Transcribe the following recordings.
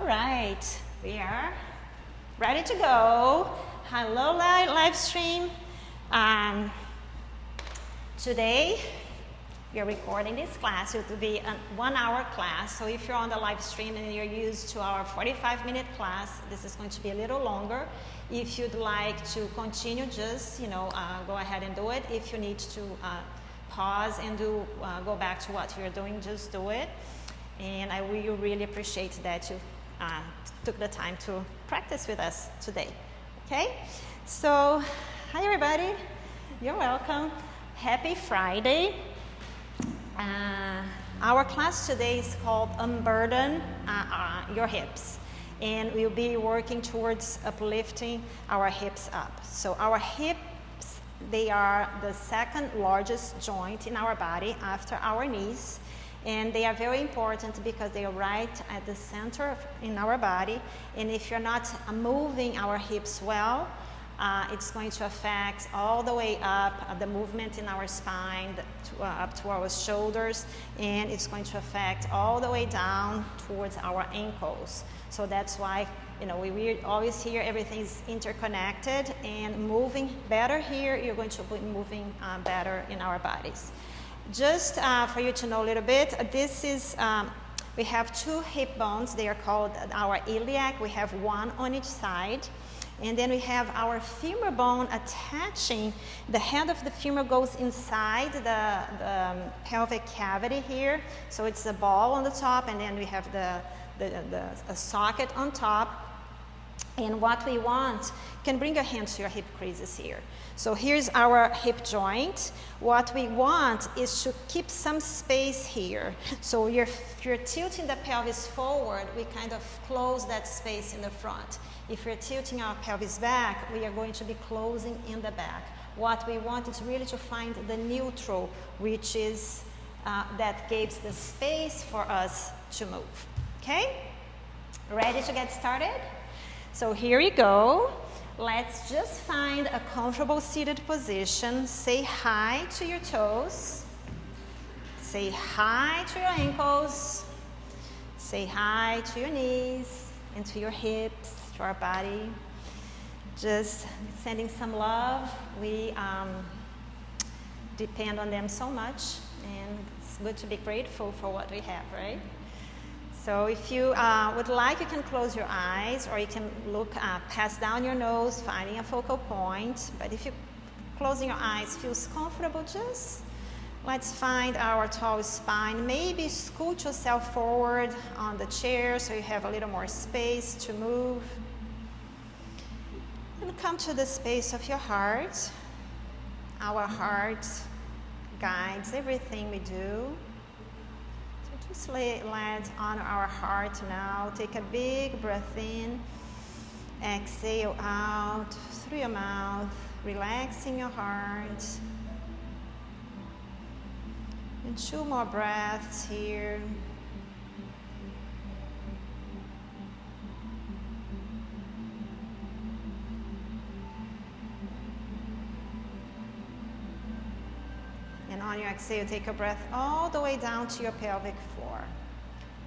right, we are ready to go. Hello, live stream. Today, we are recording this class. It will be a 1-hour class. So if you're on the live stream and you're used to our 45-minute class, this is going to be a little longer. If you'd like to continue, just go ahead and do it. If you need to pause and go back to what you're doing, just do it. And I will really appreciate that you took the time to practice with us today. Okay? So, hi everybody. You're welcome. Happy Friday. Our class today is called Unburden Your Hips. And we'll be working towards uplifting our hips up. So our hips, they are the second largest joint in our body after our knees. And they are very important because they are right at the center in our body. And if you're not moving our hips well, it's going to affect all the way up the movement in our spine, up to our shoulders, and it's going to affect all the way down towards our ankles. So that's why we always hear everything is interconnected, and moving better here, you're going to be moving better in our bodies. Just for you to know a little bit, this is, we have two hip bones. They are called our iliac. We have one on each side. And then we have our femur bone attaching. The head of the femur goes inside the pelvic cavity here. So it's a ball on the top, and then we have a socket on top. And what we want, you can bring your hand to your hip creases here. So here's our hip joint. What we want is to keep some space here. So if you're tilting the pelvis forward, we kind of close that space in the front. If we're tilting our pelvis back, we are going to be closing in the back. What we want is really to find the neutral, which is that gives the space for us to move. Okay? Ready to get started? So here we go. Let's just find a comfortable seated position. Say hi to your toes. Say hi to your ankles. Say hi to your knees and to your hips, to our body. Just sending some love. We depend on them so much, and it's good to be grateful for what we have, right? So if you would like, you can close your eyes, or you can look, pass down your nose, finding a focal point. But if you closing your eyes feels comfortable, just let's find our tall spine. Maybe scoot yourself forward on the chair so you have a little more space to move. And come to the space of your heart. Our heart guides everything we do. Just land on our heart now. Take a big breath in. Exhale out through your mouth, relaxing your heart. And 2 more breaths here. And on your exhale, take a breath all the way down to your pelvic floor.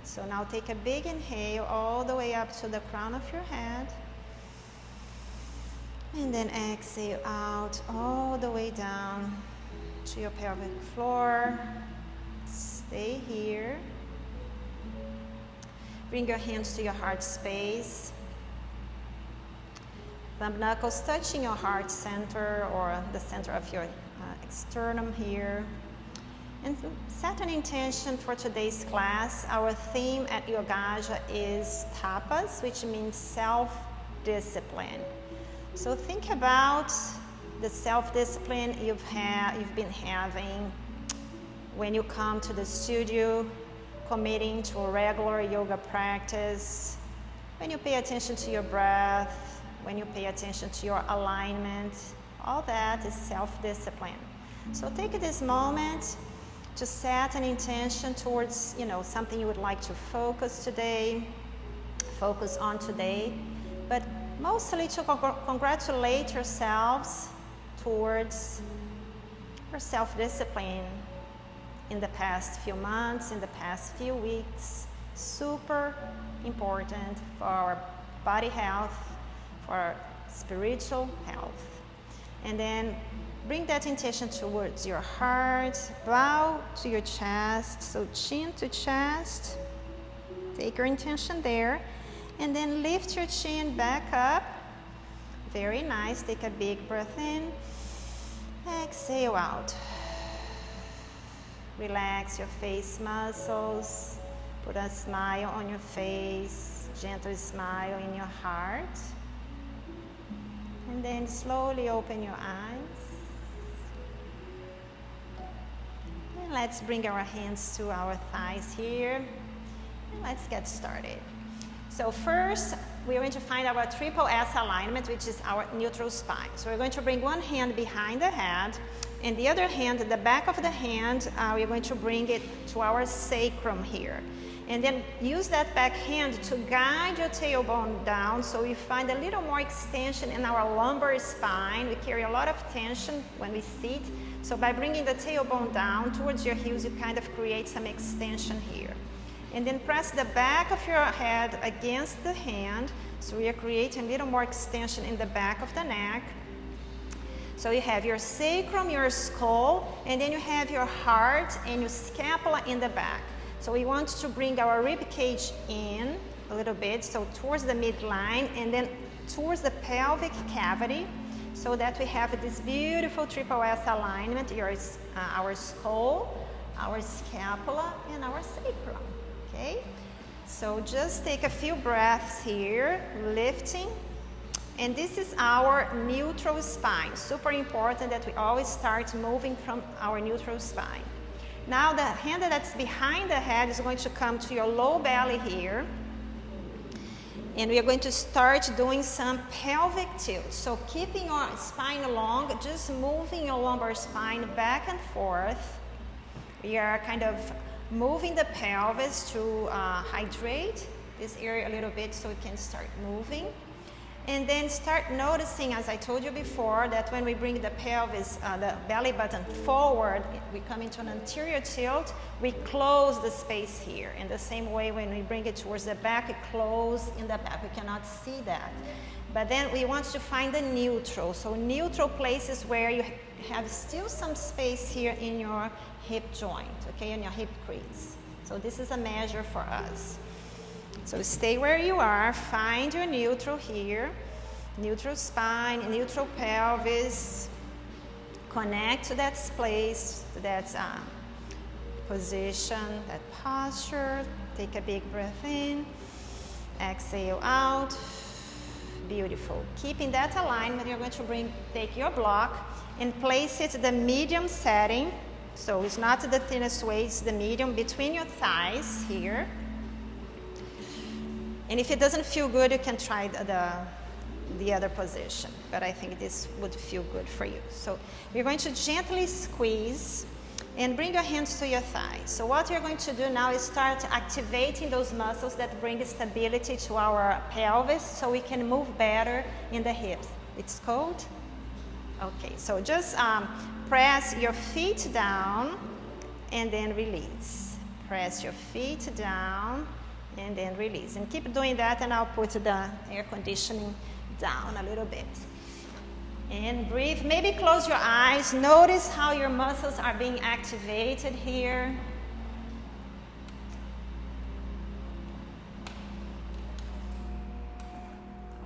So now take a big inhale all the way up to the crown of your head. And then exhale out all the way down to your pelvic floor. Stay here. Bring your hands to your heart space. Thumb knuckles touching your heart center or the center of your sternum here. And set an intention for today's class. Our theme at Yogaja is tapas, which means self-discipline. So think about the self-discipline you've been having when you come to the studio, committing to a regular yoga practice, when you pay attention to your breath, when you pay attention to your alignment. All that is self-discipline. So take this moment to set an intention towards, something you would like to focus on today, but mostly to congratulate yourselves towards your self-discipline in the past few months, in the past few weeks. Super important for our body health, for our spiritual health. And then bring that intention towards your heart, bow to your chest, so chin to chest. Take your intention there, and then lift your chin back up. Very nice. Take a big breath in. Exhale out. Relax your face muscles. Put a smile on your face, gentle smile in your heart. And then slowly open your eyes. And let's bring our hands to our thighs here. And let's get started. So first, we're going to find our triple S alignment, which is our neutral spine. So we're going to bring one hand behind the head, and the other hand, the back of the hand, we're going to bring it to our sacrum here. And then use that back hand to guide your tailbone down so you find a little more extension in our lumbar spine. We carry a lot of tension when we sit. So by bringing the tailbone down towards your heels, you kind of create some extension here. And then press the back of your head against the hand. So we are creating a little more extension in the back of the neck. So you have your sacrum, your skull, and then you have your heart and your scapula in the back. So we want to bring our rib cage in a little bit, so towards the midline and then towards the pelvic cavity, so that we have this beautiful triple S alignment, our skull, our scapula, and our sacrum, okay? So just take a few breaths here, lifting. And this is our neutral spine. Super important that we always start moving from our neutral spine. Now the hand that's behind the head is going to come to your low belly here. And we are going to start doing some pelvic tilt. So keeping your spine long, just moving your lumbar spine back and forth. We are kind of moving the pelvis to hydrate this area a little bit so it can start moving. And then start noticing, as I told you before, that when we bring the pelvis, the belly button forward, we come into an anterior tilt, we close the space here. In the same way, when we bring it towards the back, it closes in the back. We cannot see that. But then we want to find the neutral. So neutral places where you have still some space here in your hip joint, okay, in your hip crease. So this is a measure for us. So stay where you are, find your neutral here, neutral spine, neutral pelvis, connect to that place, to that position, that posture. Take a big breath in, exhale out, beautiful. Keeping that alignment, you're going to take your block and place it the medium setting, so it's not the thinnest way, it's the medium between your thighs here. And if it doesn't feel good, you can try the other position. But I think this would feel good for you. So we're going to gently squeeze and bring your hands to your thighs. So what you're going to do now is start activating those muscles that bring stability to our pelvis so we can move better in the hips. It's cold? Okay, so just press your feet down and then release. Press your feet down and then release. And keep doing that, and I'll put the air conditioning down a little bit. And breathe. Maybe close your eyes. Notice how your muscles are being activated here.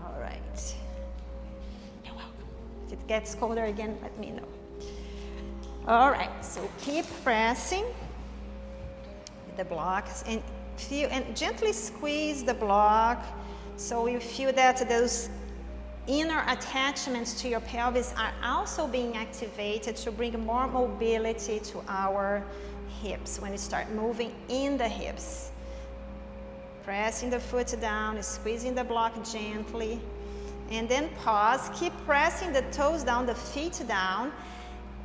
All right. You're welcome. If it gets colder again, let me know. All right, so keep pressing with the blocks and feel, and gently squeeze the block so you feel that those inner attachments to your pelvis are also being activated to bring more mobility to our hips when you start moving in the hips. Pressing the foot down, squeezing the block gently, and then pause. Keep pressing the toes down, the feet down.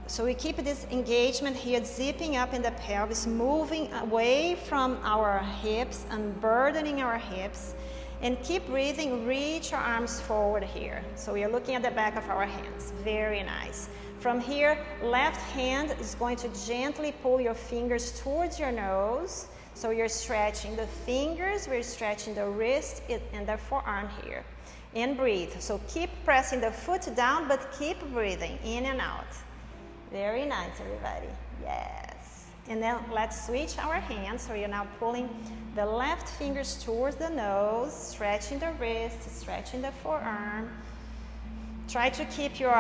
So we keep this engagement here, zipping up in the pelvis, moving away from our hips, unburdening our hips, and keep breathing. Reach your arms forward here. So we are looking at the back of our hands. Very nice. From here, left hand is going to gently pull your fingers towards your nose. So you're stretching the fingers, we're stretching the wrist and the forearm here. And breathe. So keep pressing the foot down, but keep breathing in and out. Very nice, everybody. Yes. And then let's switch our hands. So you're now pulling the left fingers towards the nose, stretching the wrist, stretching the forearm. Try to keep your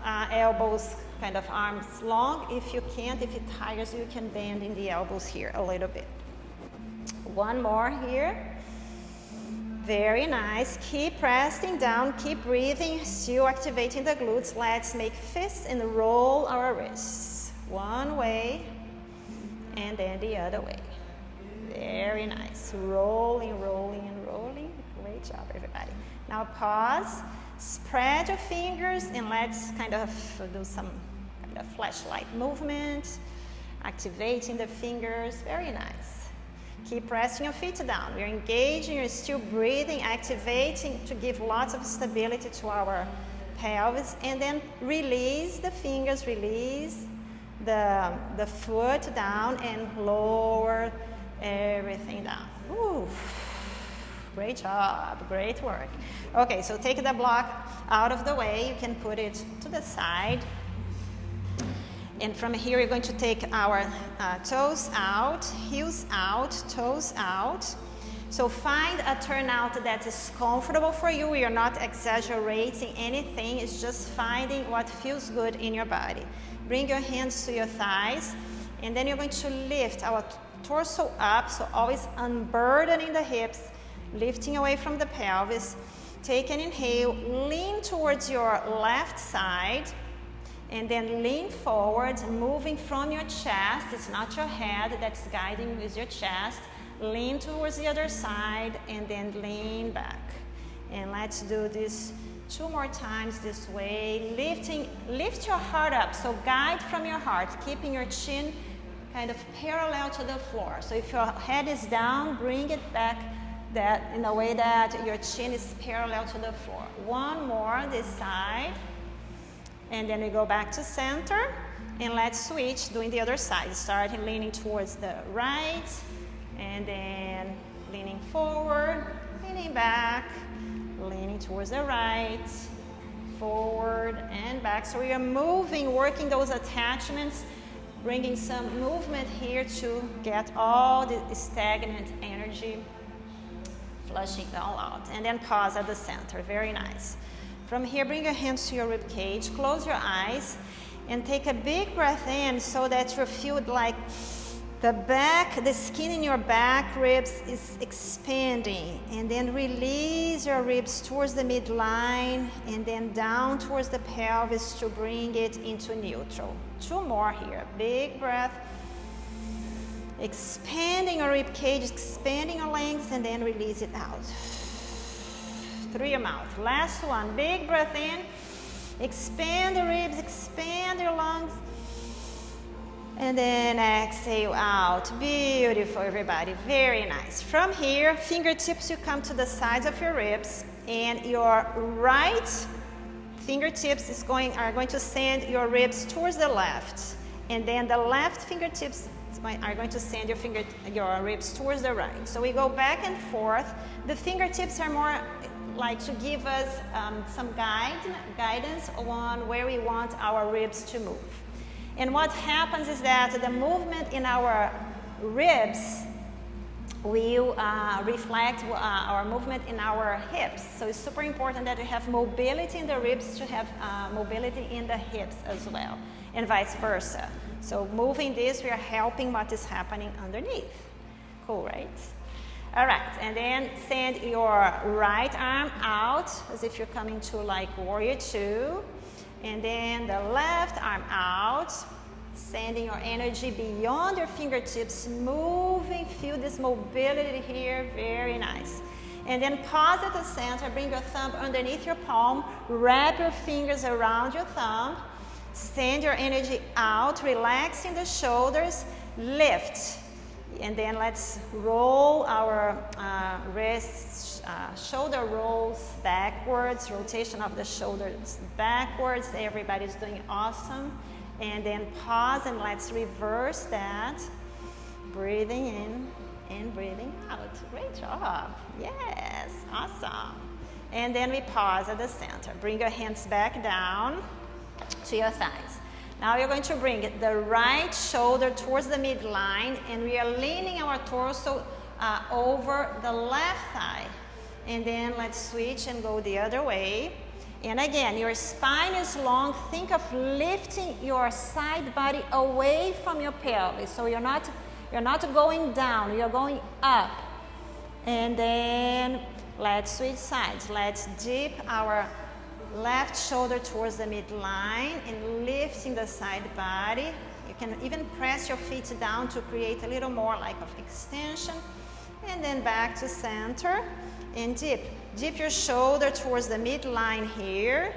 elbows, kind of arms long. If you can't, if it tires you, can bend in the elbows here a little bit. One more here. Very nice. Keep pressing down, keep breathing, still activating the glutes. Let's make fists and roll our wrists. One way and then the other way. Very nice. Rolling, rolling, and rolling. Great job, everybody. Now pause, spread your fingers, and let's kind of do some kind of flashlight movement, activating the fingers. Very nice. Keep pressing your feet down. We're engaging, you're still breathing, activating to give lots of stability to our pelvis. And then release the fingers, release the foot down and lower everything down. Ooh. Great job, great work. Okay, so take the block out of the way. You can put it to the side. And from here, we're going to take our toes out, heels out, toes out. So find a turnout that is comfortable for you. You're not exaggerating anything. It's just finding what feels good in your body. Bring your hands to your thighs. And then you're going to lift our torso up. So always unburdening the hips, lifting away from the pelvis. Take an inhale, lean towards your left side. And then lean forward, moving from your chest. It's not your head that's guiding with your chest. Lean towards the other side and then lean back. And let's do this 2 more times this way. Lift your heart up. So guide from your heart, keeping your chin kind of parallel to the floor. So if your head is down, bring it back in a way that your chin is parallel to the floor. One more this side. And then we go back to center, and let's switch doing the other side. Starting leaning towards the right, and then leaning forward, leaning back, leaning towards the right, forward and back. So we are moving, working those attachments, bringing some movement here to get all the stagnant energy flushing all out. And then pause at the center. Very nice. From here, bring your hands to your rib cage, close your eyes, and take a big breath in so that you feel like the skin in your back ribs is expanding. And then release your ribs towards the midline and then down towards the pelvis to bring it into neutral. 2 more here. Big breath. Expanding your rib cage, expanding your legs, and then release it out. Through your mouth. Last one. Big breath in. Expand the ribs, expand your lungs. And then exhale out. Beautiful, everybody. Very nice. From here, fingertips, you come to the sides of your ribs. And your right fingertips are going to send your ribs towards the left. And then the left fingertips are going to send your ribs towards the right. So we go back and forth. The fingertips are more like to give us some guidance on where we want our ribs to move. And what happens is that the movement in our ribs will reflect our movement in our hips. So it's super important that we have mobility in the ribs to have mobility in the hips as well, and vice versa. So moving this, we are helping what is happening underneath. Cool, right? All right, and then send your right arm out as if you're coming to like warrior 2. And then the left arm out, sending your energy beyond your fingertips, moving, feel this mobility here, very nice. And then pause at the center, bring your thumb underneath your palm, wrap your fingers around your thumb, send your energy out, relaxing the shoulders, lift. And then let's roll our wrists, shoulder rolls backwards, rotation of the shoulders backwards. Everybody's doing awesome. And then pause and let's reverse that. Breathing in And breathing out. Great job. Yes, awesome. And then we pause at the center. Bring your hands back down to your thighs. Now you're going to bring the right shoulder towards the midline, and we are leaning our torso over the left thigh. And then let's switch and go the other way. And again, your spine is long. Think of lifting your side body away from your pelvis. So you're not going down, you're going up. And then let's switch sides. Let's dip our left shoulder towards the midline and lifting the side body. You can even press your feet down to create a little more like of extension. And then back to center and dip. Dip your shoulder towards the midline here.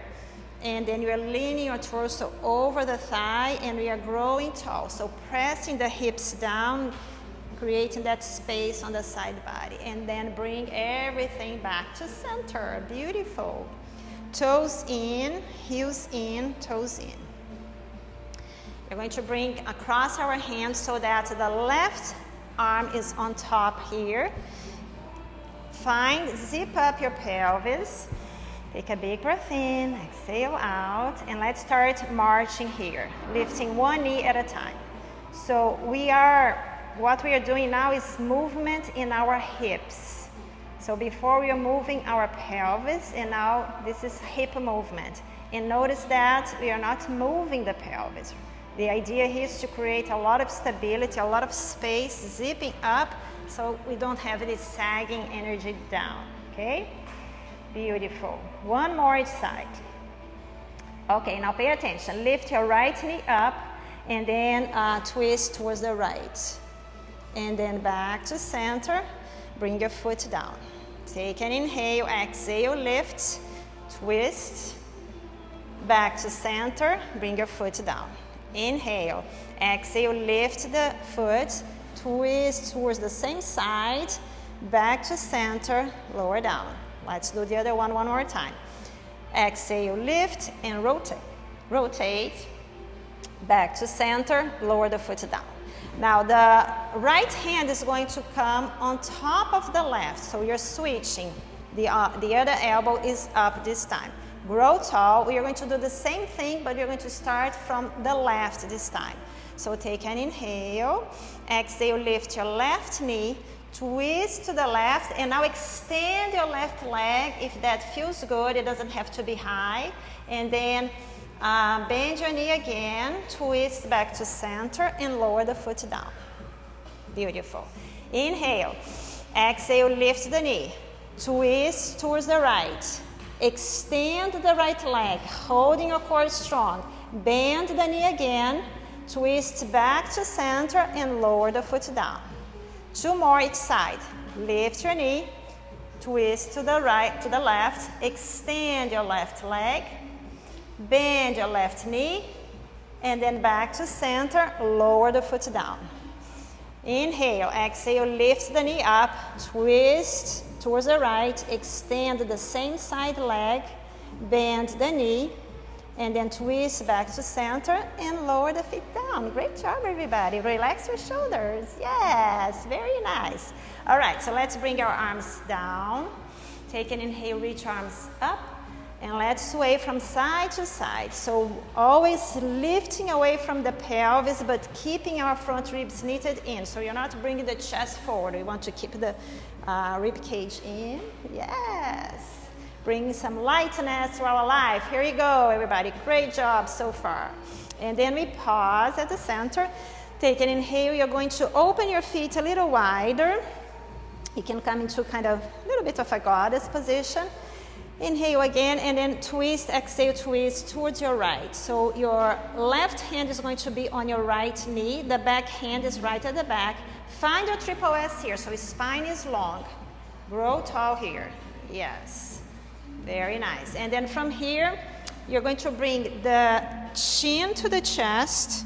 And then you are leaning your torso over the thigh and we are growing tall. So pressing the hips down, creating that space on the side body. And then bring everything back to center. Beautiful. Toes in, heels in, toes in. We're going to bring across our hands so that the left arm is on top here. Zip up your pelvis. Take a big breath in, exhale out, and let's start marching here, lifting one knee at a time. So what we are doing now is movement in our hips. So before we are moving our pelvis, and now this is hip movement. And notice that we are not moving the pelvis. The idea here is to create a lot of stability, a lot of space, zipping up, so we don't have this sagging energy down, okay? Beautiful. One more each side. Okay, now pay attention. Lift your right knee up and then twist towards the right. And then back to center. Bring your foot down. Take an inhale, exhale, lift, twist. Back to center. Bring your foot down. Inhale, exhale, lift the foot, twist towards the same side, back to center, lower down. Let's do the other one more time. Exhale, lift and rotate. Rotate, back to center, lower the foot down. Now the right hand is going to come on top of the left, so you're switching. The other elbow is up this time. Grow tall. We are going to do the same thing, but you're going to start from the left this time. So take an inhale, exhale, lift your left knee, twist to the left, and now extend your left leg if that feels good. It doesn't have to be high. And then bend your knee again, twist back to center, and lower the foot down. Beautiful. Inhale, exhale, lift the knee, twist towards the right. Extend the right leg, holding your core strong. Bend the knee again, twist back to center and lower the foot down. Two more each side. Lift your knee, twist to the right, to the left, extend your left leg, bend your left knee, and then back to center, lower the foot down. Inhale, exhale, lift the knee up, twist towards the right, extend the same side leg, bend the knee, and then twist back to center and lower the feet down. Great job, everybody. Relax your shoulders. Yes, very nice. All right, so let's bring our arms down. Take an inhale, reach arms up, and let's sway from side to side. So always lifting away from the pelvis, but keeping our front ribs knitted in. So you're not bringing the chest forward. We want to keep the rib cage in. Yes. Bring some lightness to our life. Here you go, everybody. Great job so far. And then we pause at the center. Take an inhale. You're going to open your feet a little wider. You can come into kind of a little bit of a goddess position. Inhale again, and then twist, exhale, twist towards your right. So your left hand is going to be on your right knee. The back hand is right at the back. Find your triple S here, so your spine is long. Grow tall here. Yes. Very nice. And then from here, you're going to bring the chin to the chest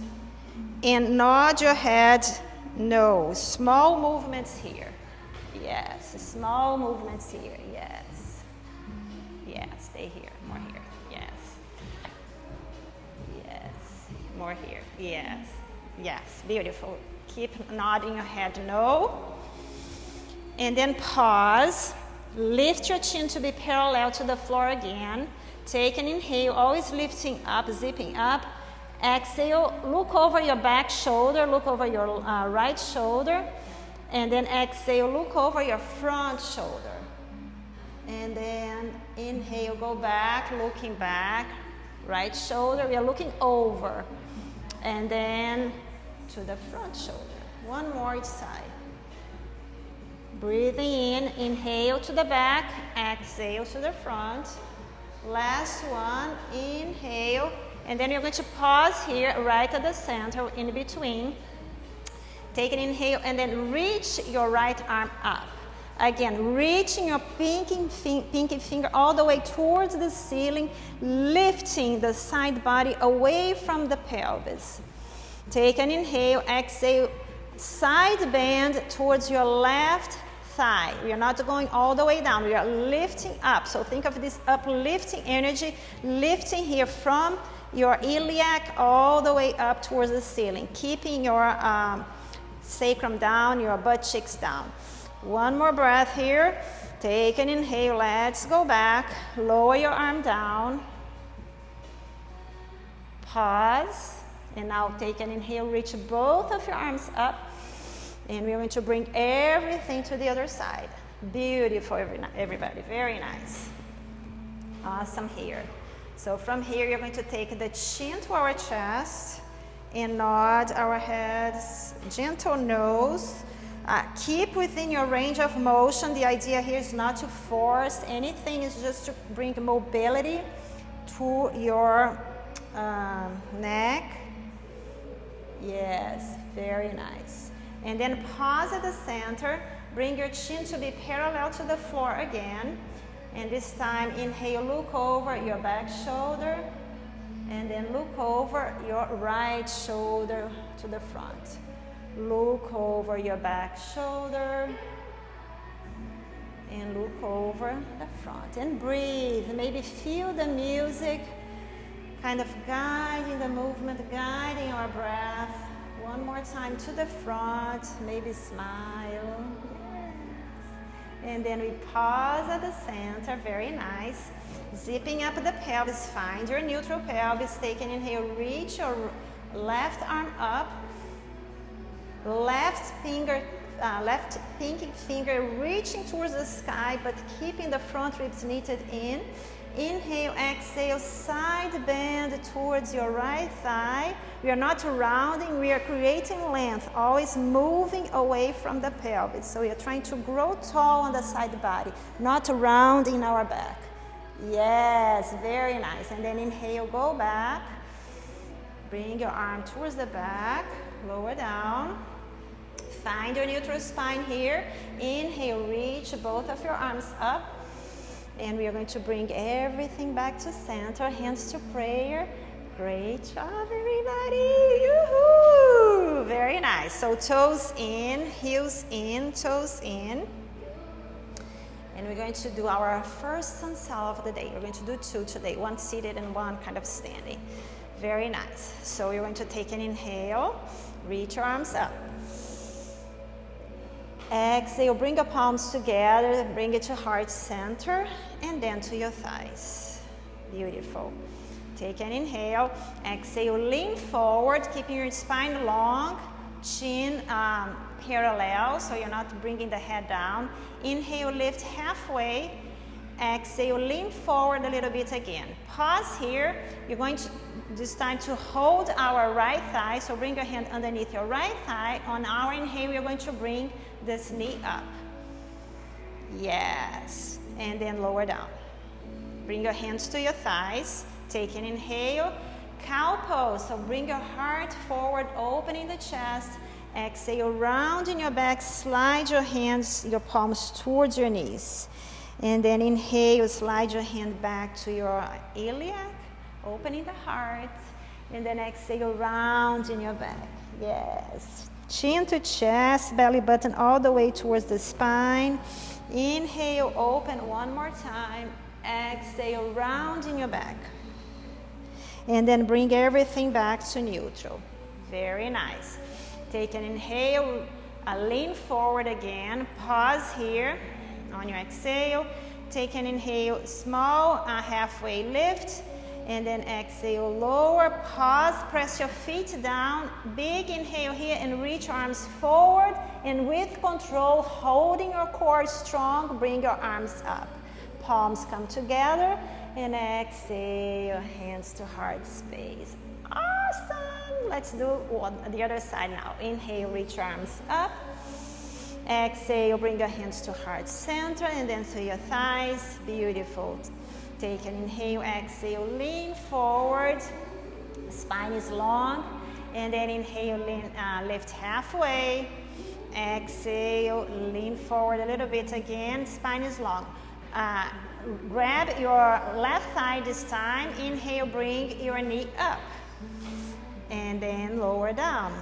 and nod your head no. Small movements here. Yes. Small movements here. Yes. Yes. Stay here. More here. Yes. Yes. More here. Yes. Yes. Beautiful. Keep nodding your head no. And then pause. Lift your chin to be parallel to the floor again. Take an inhale, always lifting up, zipping up. Exhale, look over your back shoulder, look over your right shoulder. And then exhale, look over your front shoulder. And then inhale, go back, looking back. Right shoulder, we are looking over. And then to the front shoulder. One more each side. Breathing in, inhale to the back, exhale to the front. Last one, inhale. And then you're going to pause here, right at the center, in between. Take an inhale and then reach your right arm up. Again, reaching your pinky finger all the way towards the ceiling, lifting the side body away from the pelvis. Take an inhale, exhale, side bend towards your left thigh. We are not going all the way down, we are lifting up. So think of this uplifting energy, lifting here from your iliac all the way up towards the ceiling, keeping your sacrum down, your butt cheeks down. One more breath here. Take an inhale, let's go back. Lower your arm down. Pause. And now take an inhale, reach both of your arms up. And we're going to bring everything to the other side. Beautiful, everybody, very nice. Awesome here. So from here, you're going to take the chin to our chest and nod our heads, gentle nose. Keep within your range of motion. The idea here is not to force anything, it's just to bring mobility to your neck. Yes, very nice. And then pause at the center. Bring your chin to be parallel to the floor again. And this time, inhale, look over your back shoulder. And then look over your right shoulder to the front. Look over your back shoulder. And look over the front. And breathe. Maybe feel the music kind of guiding the movement, guiding our breath. One more time to the front, maybe smile. Yes. And then we pause at the center, very nice. Zipping up the pelvis, find your neutral pelvis. Take an inhale, reach your left arm up. Left pinky finger reaching towards the sky, but keeping the front ribs knitted in. Inhale, exhale, side bend towards your right thigh. We are not rounding, we are creating length, always moving away from the pelvis. So we are trying to grow tall on the side body, not rounding our back. Yes, very nice. And then inhale, go back. Bring your arm towards the back, lower down. Find your neutral spine here. Inhale, reach both of your arms up. And we are going to bring everything back to center, hands to prayer. Great job, everybody. Yoo-hoo! Very nice. So toes in, heels in, toes in. And we're going to do our first sun salve of the day. We're going to do two today, one seated and one kind of standing. Very nice. So you're going to take an inhale, reach your arms up. Exhale, bring your palms together, bring it to heart center, and then to your thighs. Beautiful. Take an inhale, exhale, lean forward, keeping your spine long, chin parallel, so you're not bringing the head down. Inhale, lift halfway. Exhale, lean forward a little bit again. Pause here. You're going to, this time, to hold our right thigh, so bring your hand underneath your right thigh. On our inhale, we're going to bring this knee up. Yes. And then lower down. Bring your hands to your thighs. Take an inhale. Cow pose. So bring your heart forward, opening the chest. Exhale, round in your back. Slide your hands, your palms towards your knees. And then inhale, slide your hand back to your iliac, opening the heart. And then exhale, round in your back. Yes. Chin to chest, belly button all the way towards the spine. Inhale, open one more time. Exhale, round in your back. And then bring everything back to neutral. Very nice. Take an inhale, Lean forward again. Pause here on your exhale. Take an inhale, small halfway lift. And then exhale, lower, pause, press your feet down, big inhale here and reach your arms forward, and with control, holding your core strong, bring your arms up. Palms come together, and exhale, hands to heart space. Awesome! Let's do the other side now. Inhale, reach your arms up. Exhale, bring your hands to heart center, and then through your thighs. Beautiful. Take an inhale, exhale, lean forward, spine is long, and then inhale, lift halfway, exhale, lean forward a little bit again, spine is long. Grab your left thigh this time, inhale, bring your knee up, and then lower down.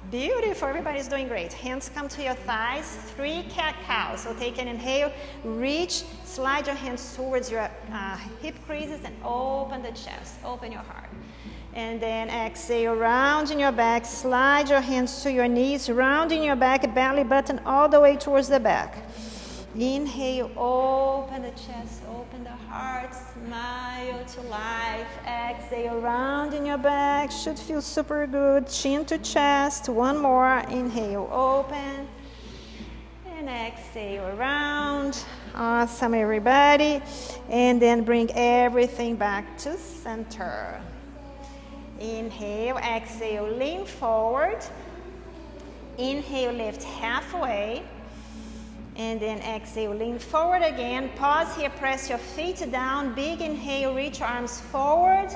Beautiful, everybody's doing great. Hands come to your thighs, 3 cat-cows. So take an inhale, reach, slide your hands towards your hip creases and open the chest, open your heart. And then exhale, round in your back, slide your hands to your knees, round in your back, belly button all the way towards the back. Inhale, open the chest, open the heart, smile to life. Exhale, round in your back, should feel super good. Chin to chest, one more. Inhale, open. And exhale, around. Awesome, everybody. And then bring everything back to center. Inhale, exhale, lean forward. Inhale, lift halfway. And then exhale, lean forward again. Pause here, press your feet down. Big inhale, reach your arms forward.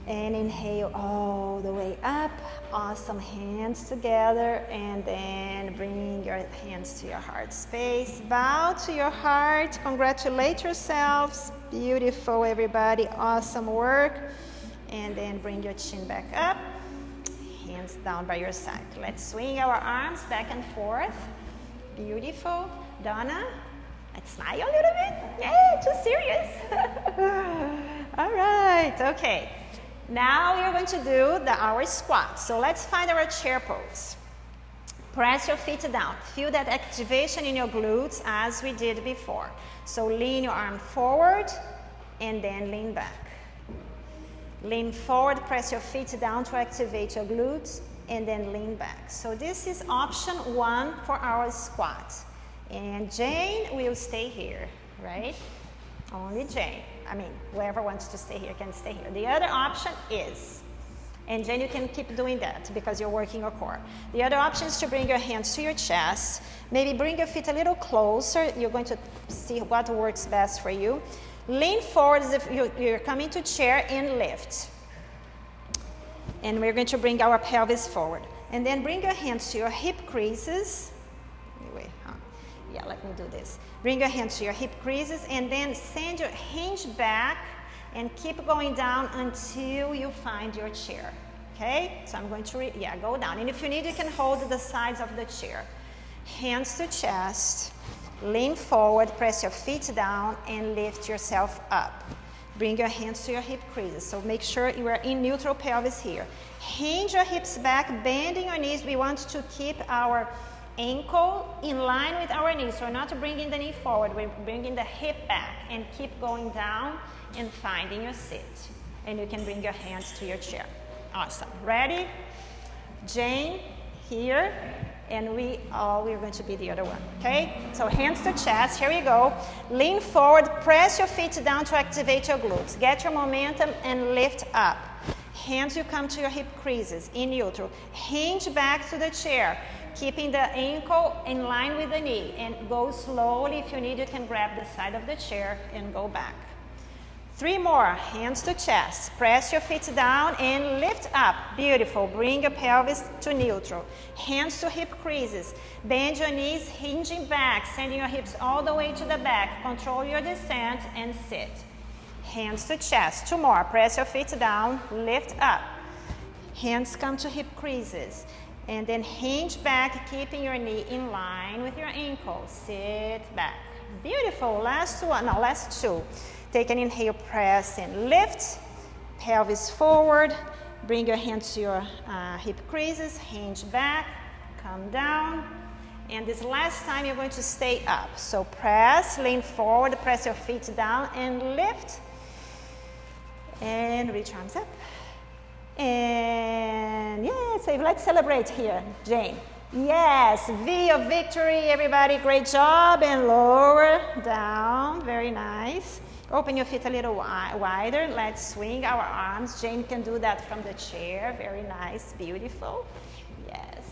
And inhale all the way up. Awesome, hands together. And then bring your hands to your heart space. Bow to your heart. Congratulate yourselves. Beautiful, everybody. Awesome work. And then bring your chin back up. Hands down by your side. Let's swing our arms back and forth. Beautiful. Donna, let's smile a little bit. Yay, too serious. All right, okay. Now we are going to do our squat. So let's find our chair pose. Press your feet down. Feel that activation in your glutes as we did before. So lean your arm forward and then lean back. Lean forward, press your feet down to activate your glutes, and then lean back. So this is option 1 for our squat. And Jane will stay here, right? Only Jane. I mean, whoever wants to stay here can stay here. The other option is, and Jane, you can keep doing that because you're working your core. The other option is to bring your hands to your chest. Maybe bring your feet a little closer. You're going to see what works best for you. Lean forward as if you're coming to chair and lift. And we're going to bring our pelvis forward. And then bring your hands to your hip creases. Anyway, yeah, let me do this. Bring your hands to your hip creases and then send your hinge back and keep going down until you find your chair. Okay? So I'm going to, go down. And if you need, you can hold the sides of the chair. Hands to chest. Lean forward, press your feet down and lift yourself up. Bring your hands to your hip creases. So make sure you are in neutral pelvis here. Hinge your hips back, bending your knees. We want to keep our ankle in line with our knees. So we're not bringing the knee forward. We're bringing the hip back and keep going down and finding your sit. And you can bring your hands to your chair. Awesome. Ready? Jane, here. And we're going to be the other one, okay? So hands to chest, here we go. Lean forward, press your feet down to activate your glutes. Get your momentum and lift up. Hands will come to your hip creases in neutral. Hinge back to the chair, keeping the ankle in line with the knee. And go slowly. If you need, you can grab the side of the chair and go back. 3 more, hands to chest. Press your feet down and lift up. Beautiful. Bring your pelvis to neutral. Hands to hip creases. Bend your knees, hinging back, sending your hips all the way to the back. Control your descent and sit. Hands to chest. 2 more. Press your feet down, lift up. Hands come to hip creases. And then hinge back, keeping your knee in line with your ankle. Sit back. Beautiful. Last 2. Take an inhale, press and lift. Pelvis forward. Bring your hands to your hip creases. Hinge back. Come down. And this last time you're going to stay up. So press, lean forward, press your feet down and lift. And reach arms up. And yes, let's celebrate here, Jane. Yes, V of victory, everybody, great job. And lower down, very nice. Open your feet a little wider. Let's swing our arms. Jane can do that from the chair. Very nice, beautiful. Yes.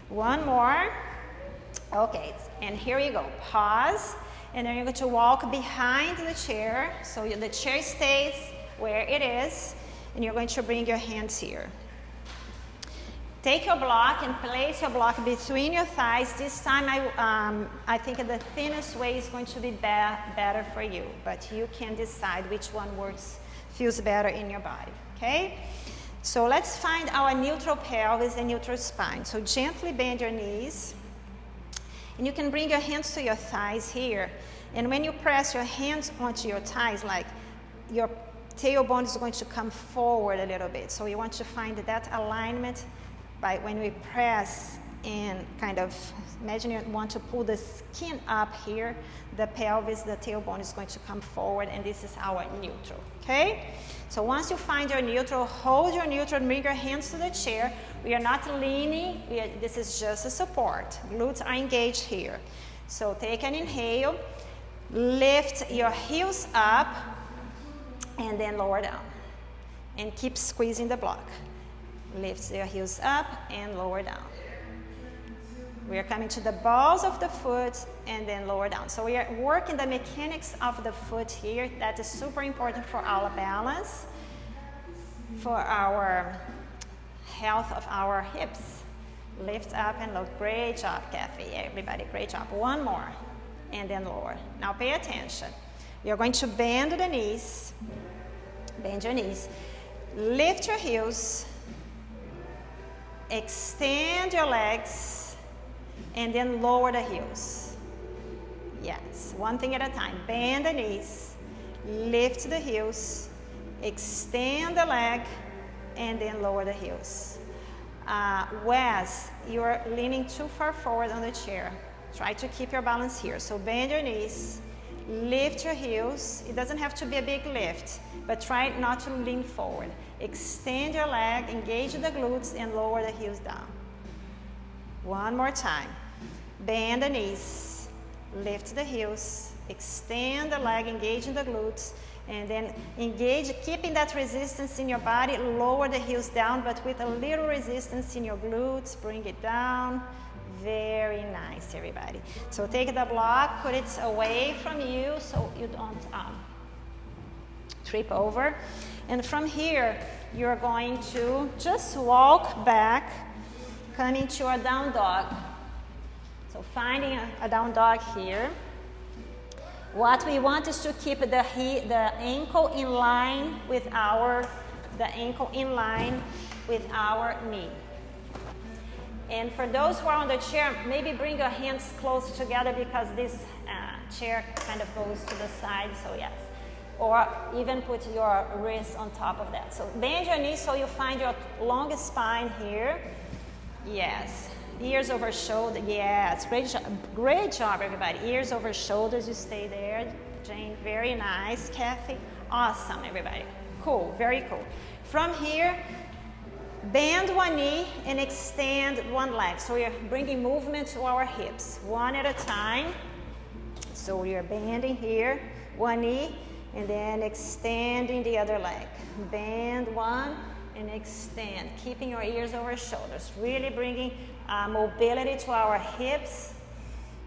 One more. Okay, and here you go. Pause, and then you're going to walk behind the chair. So the chair stays where it is, and you're going to bring your hands here. Take your block and place your block between your thighs. This time, I think the thinnest way is going to be better for you, but you can decide which one feels better in your body, okay? So let's find our neutral pelvis and neutral spine. So gently bend your knees, and you can bring your hands to your thighs here. And when you press your hands onto your thighs, like your tailbone is going to come forward a little bit. So you want to find that alignment by when we press and kind of imagine you want to pull the skin up here, the pelvis, the tailbone is going to come forward, and this is our neutral, okay? So once you find your neutral, hold your neutral, bring your hands to the chair. We are not leaning, this is just a support. Glutes are engaged here. So take an inhale, lift your heels up, and then lower down. And keep squeezing the block. Lift your heels up and lower down. We are coming to the balls of the foot and then lower down. So we are working the mechanics of the foot here. That is super important for our balance, for our health of our hips. Lift up and look. Great job, Kathy. Everybody, great job. One more and then lower. Now pay attention. We are going to bend the knees. Bend your knees. Lift your heels. Extend your legs and then lower the heels. Yes, one thing at a time. Bend the knees, lift the heels, extend the leg, and then lower the heels. Wes, you're leaning too far forward on the chair. Try to keep your balance here. So bend your knees, lift your heels. It doesn't have to be a big lift, but try not to lean forward. Extend your leg, engage the glutes, and lower the heels down. One more time. Bend the knees, lift the heels, extend the leg, engage in the glutes, and then engage, keeping that resistance in your body. Lower the heels down, but with a little resistance in your glutes. Bring it down. Very nice, everybody. So take the block, put it away from you so you don't trip over. And from here, you're going to just walk back, coming to a down dog. So finding a down dog here. What we want is to keep the ankle in line with our knee. And for those who are on the chair, maybe bring your hands close together because this chair kind of goes to the side, so yes. Or even put your wrist on top of that. So bend your knees so you find your longest spine here. Yes. Ears over shoulder. Yes. Great job, everybody. Ears over shoulders. You stay there. Jane, very nice. Kathy, awesome, everybody. Cool. Very cool. From here, bend one knee and extend one leg. So we are bringing movement to our hips, one at a time. So we are bending here, one knee, and then extending the other leg. Bend one and extend, keeping your ears over shoulders. Really bringing mobility to our hips,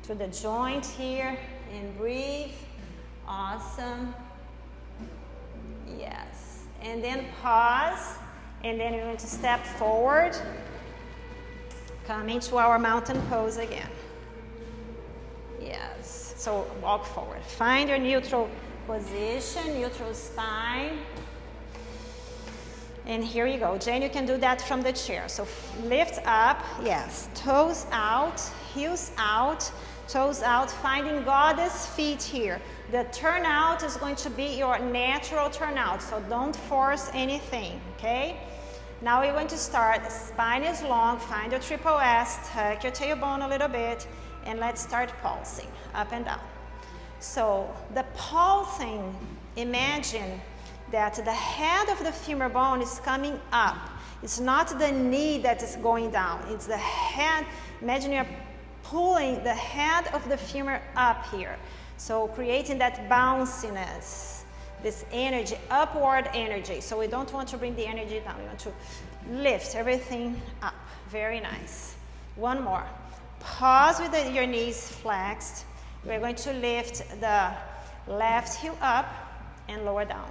to the joint here, and breathe. Awesome. Yes. And then pause, and then you're going to step forward, coming to our mountain pose again. Yes. So walk forward. Find your neutral position, neutral spine. And here you go. Jane, you can do that from the chair. So lift up, yes. Toes out, heels out, toes out. Finding goddess feet here. The turnout is going to be your natural turnout, so don't force anything, okay? Now we're going to start, spine is long, find your triple S, tuck your tailbone a little bit, and let's start pulsing up and down. So the pulsing, imagine that the head of the femur bone is coming up. It's not the knee that is going down, it's the head. Imagine you're pulling the head of the femur up here. So creating that bounciness, this energy, upward energy. So we don't want to bring the energy down. We want to lift everything up. Very nice. One more. Pause with your knees flexed. We're going to lift the left heel up and lower down.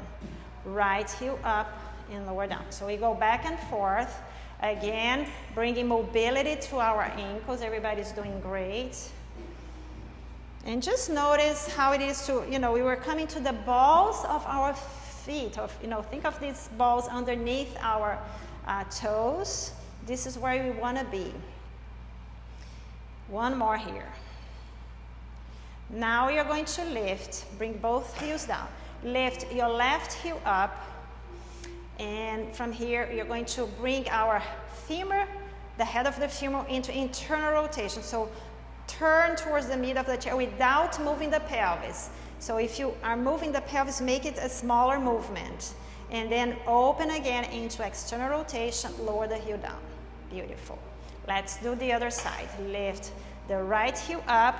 Right heel up and lower down. So we go back and forth. Again, bringing mobility to our ankles. Everybody's doing great. And just notice how it is to, we were coming to the balls of our feet. Think of these balls underneath our toes. This is where we want to be. One more here. Now you're going to lift, bring both heels down. Lift your left heel up. And from here, you're going to bring our femur, the head of the femur, into internal rotation. So turn towards the middle of the chair without moving the pelvis. So if you are moving the pelvis, make it a smaller movement. And then open again into external rotation, lower the heel down. Beautiful. Let's do the other side. Lift the right heel up.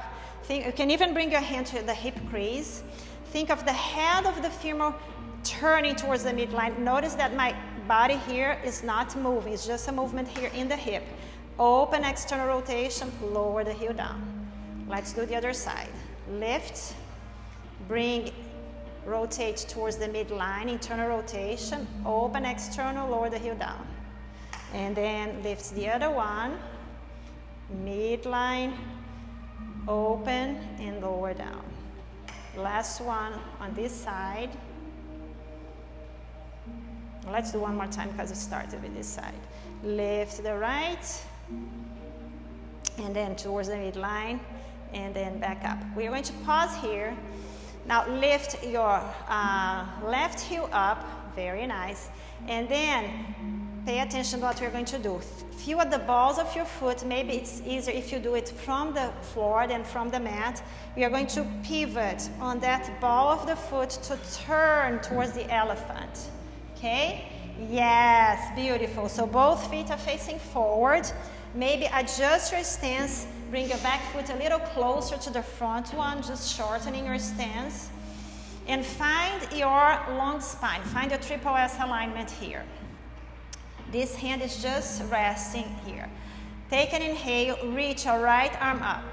You can even bring your hand to the hip crease. Think of the head of the femur turning towards the midline. Notice that my body here is not moving. It's just a movement here in the hip. Open external rotation, lower the heel down. Let's do the other side. Lift, bring, rotate towards the midline, internal rotation, open external, lower the heel down. And then lift the other one, midline, open and lower down. Last one on this side. Let's do one more time because we started with this side. Lift the right, and then towards the midline, and then back up. We're going to pause here. Now lift your left heel up, very nice, and then pay attention to what we're going to do. Feel at the balls of your foot. Maybe it's easier if you do it from the floor than from the mat. We are going to pivot on that ball of the foot to turn towards the elephant. Okay? Yes, beautiful. So both feet are facing forward. Maybe adjust your stance. Bring your back foot a little closer to the front one, just shortening your stance. And find your long spine. Find your triple S alignment here. This hand is just resting here. Take an inhale, reach your right arm up.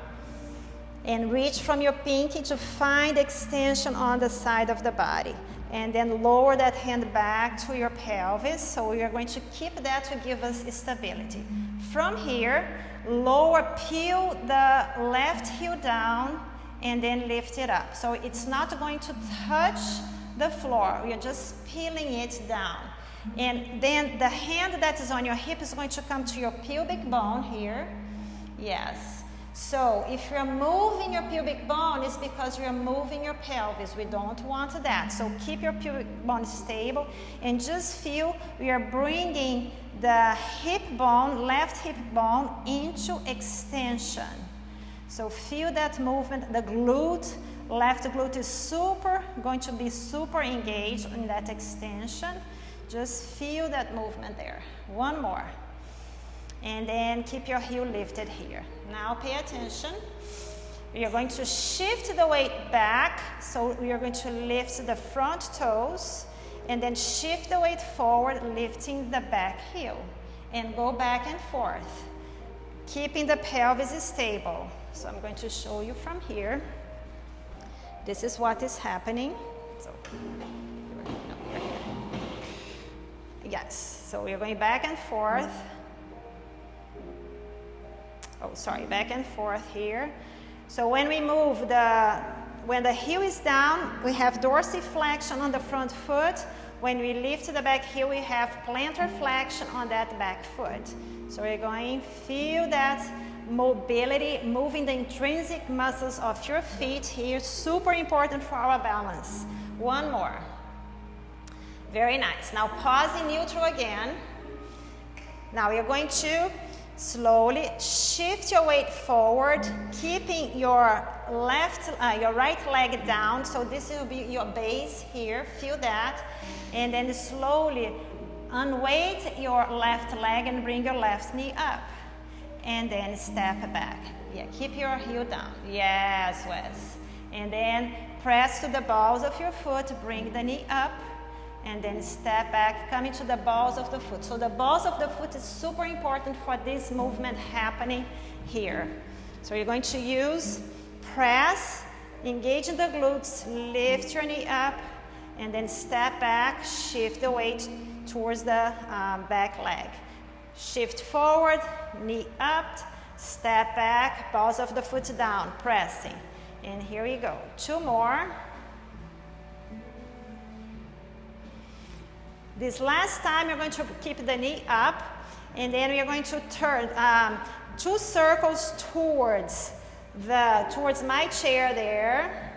And reach from your pinky to find extension on the side of the body. And then lower that hand back to your pelvis. So we are going to keep that to give us stability. From here, peel the left heel down and then lift it up. So it's not going to touch the floor. We are just peeling it down. And then the hand that is on your hip is going to come to your pubic bone here. Yes. So if you're moving your pubic bone, it's because you're moving your pelvis. We don't want that. So keep your pubic bone stable and just feel we are bringing the hip bone, left hip bone, into extension. So feel that movement. The glute, left glute is going to be super engaged in that extension. Just feel that movement there. One more. And then keep your heel lifted here. Now pay attention. We are going to shift the weight back. So we are going to lift the front toes and then shift the weight forward, lifting the back heel. And go back and forth, keeping the pelvis stable. So I'm going to show you from here. This is what is happening. So, yes, so we're going back and forth. Back and forth here. So when we move when the heel is down, we have dorsiflexion on the front foot. When we lift the back heel, we have plantar flexion on that back foot. So we're going to feel that mobility, moving the intrinsic muscles of your feet here, super important for our balance. One more. Very nice. Now pause in neutral again. Now you're going to slowly shift your weight forward, keeping your right leg down. So this will be your base here. Feel that. And then slowly unweight your left leg and bring your left knee up. And then step back. Yeah, keep your heel down. Yes, Wes. And then press to the balls of your foot, bring the knee up, and then step back, coming to the balls of the foot. So the balls of the foot is super important for this movement happening here. So you're going to use press, engage in the glutes, lift your knee up, and then step back, shift the weight towards the back leg. Shift forward, knee up, step back, balls of the foot down, pressing. And here we go. 2 more. This last time you're going to keep the knee up, and then we are going to turn 2 circles towards my chair there,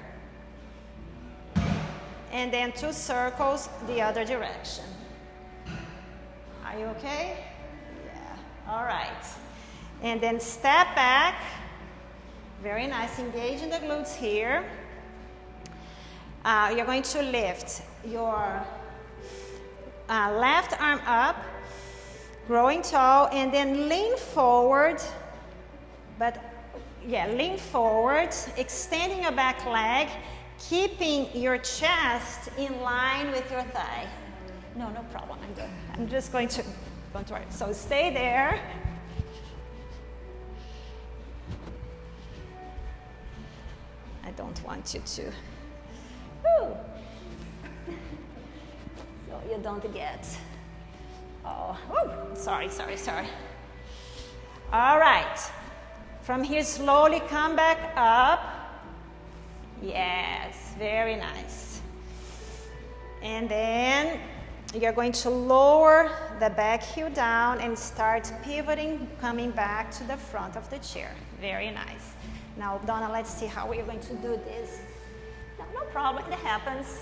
and then 2 circles the other direction. Are you okay? Yeah. All right. And then step back. Very nice. Engage in the glutes here. You're going to lift your left arm up, growing tall, and then lean forward. Lean forward, extending your back leg, keeping your chest in line with your thigh. No problem. I'm good. I'm just going to, don't worry. So stay there. I don't want you to. Woo. So you don't get. Oh, woo. Sorry. All right. From here, slowly come back up. Yes, very nice. And then you're going to lower the back heel down and start pivoting, coming back to the front of the chair. Very nice. Now, Donna, let's see how we're going to do this. No problem, it happens.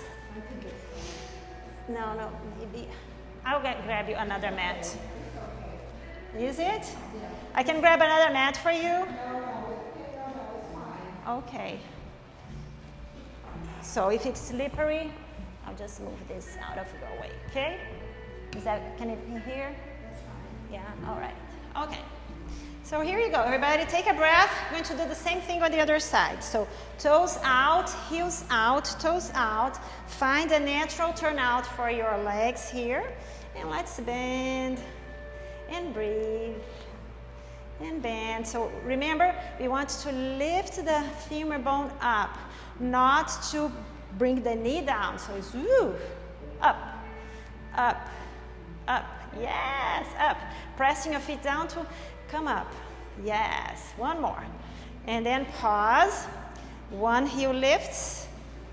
No, maybe. I'll grab you another mat. Is it? I can grab another mat for you? Okay. So if it's slippery, I'll just move this out of the way, okay? Can it be here? Yeah, all right. Okay. So here you go, everybody. Take a breath. We're going to do the same thing on the other side. So toes out, heels out, toes out. Find a natural turnout for your legs here. And let's bend and breathe and bend. So remember, we want to lift the femur bone up, not to bring the knee down. So it's up, up, up. Yes, up. Pressing your feet down to come up. Yes, one more. And then pause. One heel lifts,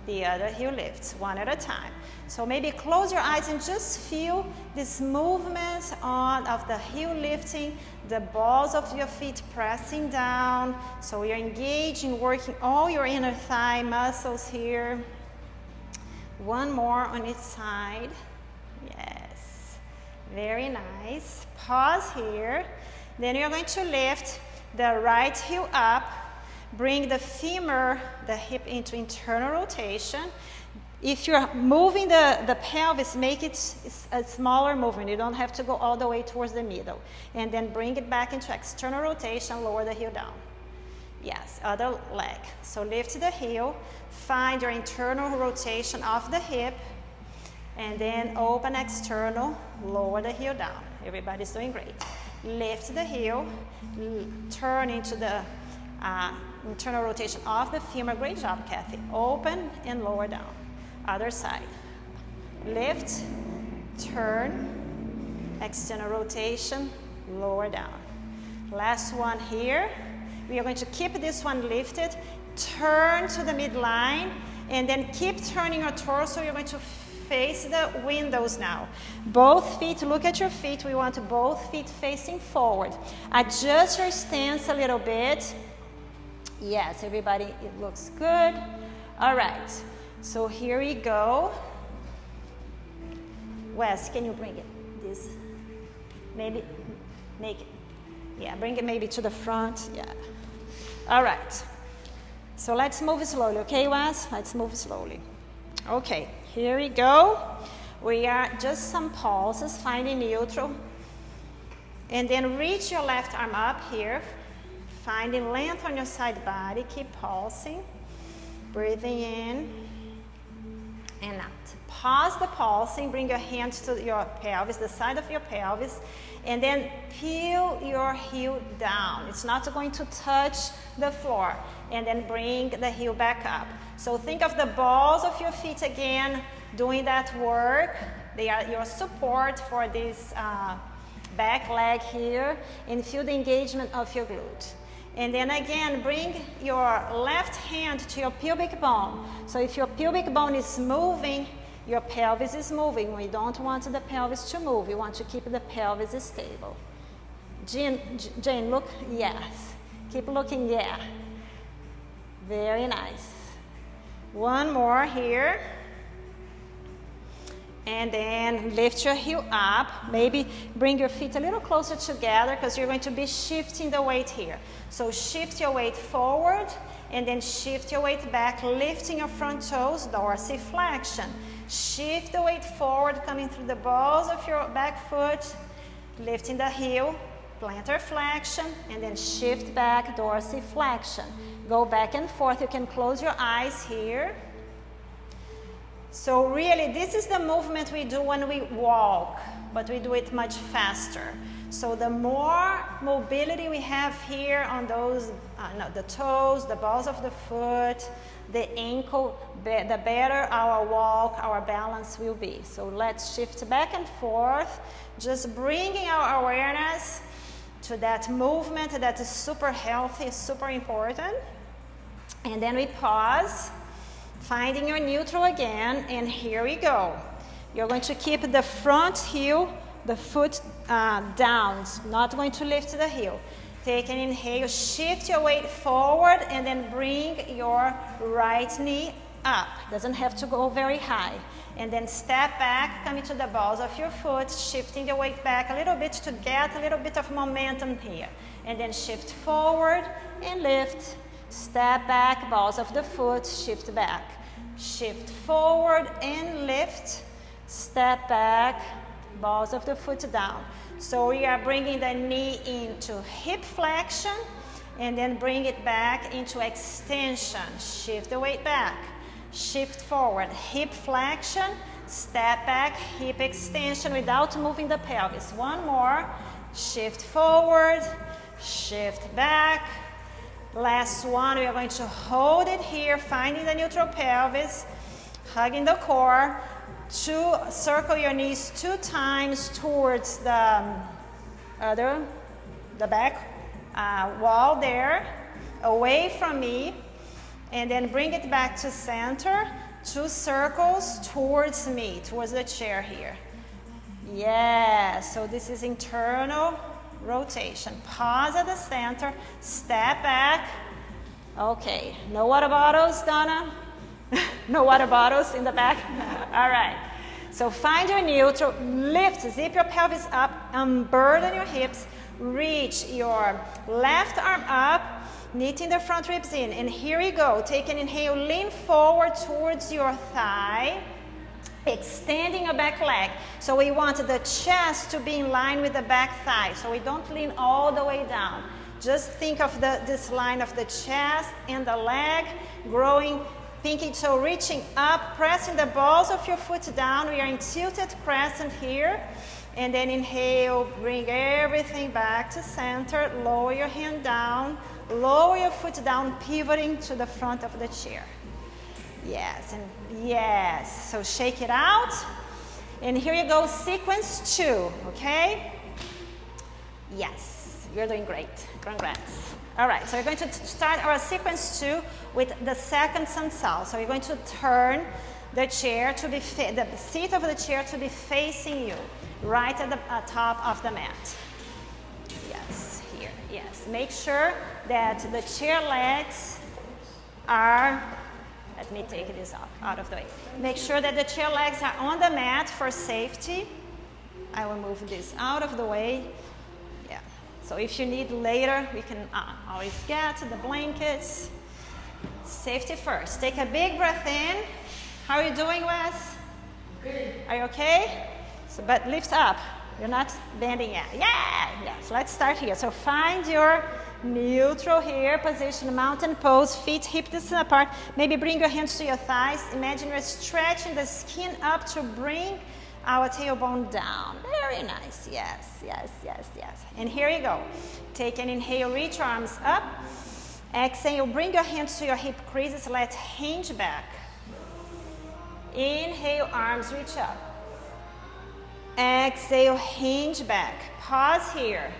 the other heel lifts, one at a time. So maybe close your eyes and just feel this movement of the heel lifting, the balls of your feet pressing down. So you're engaging, working all your inner thigh muscles here. One more on each side. Yes, very nice. Pause here. Then you're going to lift the right heel up, bring the femur, the hip into internal rotation. If you're moving the pelvis, make it a smaller movement. You don't have to go all the way towards the middle. And then bring it back into external rotation, lower the heel down. Yes, other leg. So lift the heel, find your internal rotation of the hip, and then open external, lower the heel down. Everybody's doing great. Lift the heel, turn into the internal rotation of the femur. Great job, Kathy. Open and lower down. Other side. Lift, turn, external rotation, lower down. Last one here. We are going to keep this one lifted, turn to the midline, and then keep turning your torso. You're going to face the windows now. Both feet, look at your feet. We want both feet facing forward. Adjust your stance a little bit. Yes, everybody, it looks good. All right, so here we go. Wes, can you bring it? This, maybe Make it, yeah, bring it maybe to the front, yeah. All right, so let's move slowly, okay, Wes? Let's move slowly. Okay, here we go. We are just some pulses, finding neutral. And then reach your left arm up here, finding length on your side body, keep pulsing. Breathing in and out. Pause the pulsing, bring your hands to your pelvis, the side of your pelvis, and then peel your heel down. It's not going to touch the floor. And then bring the heel back up. So think of the balls of your feet again, doing that work. They are your support for this back leg here, and feel the engagement of your glute. And then again, bring your left hand to your pubic bone. So if your pubic bone is moving, your pelvis is moving. We don't want the pelvis to move. We want to keep the pelvis stable. Jane, look, yes. Keep looking, yeah. Very nice. One more here. And then lift your heel up. Maybe bring your feet a little closer together because you're going to be shifting the weight here. So shift your weight forward and then shift your weight back, lifting your front toes, dorsiflexion. Shift the weight forward, coming through the balls of your back foot, lifting the heel, plantar flexion, and then shift back, dorsiflexion. Go back and forth. You can close your eyes here. So really, this is the movement we do when we walk, but we do it much faster. So the more mobility we have here on those, the toes, the balls of the foot, the ankle, the better our walk, our balance will be. So let's shift back and forth, just bringing our awareness to that movement that is super healthy, super important. And then we pause. Finding your neutral again, and here we go. You're going to keep the front heel, the foot down, not going to lift the heel. Take an inhale, shift your weight forward, and then bring your right knee up. Doesn't have to go very high. And then step back, coming to the balls of your foot, shifting the weight back a little bit to get a little bit of momentum here. And then shift forward and lift. Step back, balls of the foot, shift back. Shift forward and lift. Step back, balls of the foot down. So we are bringing the knee into hip flexion and then bring it back into extension. Shift the weight back. Shift forward, hip flexion, step back, hip extension without moving the pelvis. One more. Shift forward, shift back. Last one, we are going to hold it here, finding the neutral pelvis, hugging the core. Circle your knees 2 times towards the back wall there, away from me, and then bring it back to center. 2 circles towards me, towards the chair here. Yeah, so this is internal rotation. Pause at the center, step back. Okay, no water bottles, Donna? No water bottles in the back? All right. So find your neutral, lift, zip your pelvis up, unburden your hips, reach your left arm up, knitting the front ribs in. And here we go. Take an inhale, lean forward towards your thigh, extending your back leg. So we want the chest to be in line with the back thigh. So we don't lean all the way down. Just think of this line of the chest and the leg growing, pinky toe reaching up, pressing the balls of your foot down. We are in tilted crescent here. And then inhale, bring everything back to center. Lower your hand down. Lower your foot down, pivoting to the front of the chair. Yes, and yes. So shake it out. And here you go, sequence 2, okay? Yes, you're doing great. Congrats. All right, so we're going to start our sequence 2 with the second sansal. So we're going to turn the chair to be, the seat of the chair to be facing you, right at the top of the mat. Yes, here, yes. Make sure that the chair legs are, let me take this out of the way. Make sure that the chair legs are on the mat for safety. I will move this out of the way. Yeah. So if you need later, we can always get the blankets. Safety first. Take a big breath in. How are you doing, Wes? Good. Are you okay? So, but lift up. You're not bending yet. Yeah! Yes, let's start here. So find your neutral here, position, mountain pose, feet hip distance apart. Maybe bring your hands to your thighs. Imagine you're stretching the skin up to bring our tailbone down. Very nice. Yes, yes, yes, yes. And here you go. Take an inhale, reach your arms up. Exhale, bring your hands to your hip creases. Let's hinge back. Inhale, arms reach up. Exhale, hinge back. Pause here.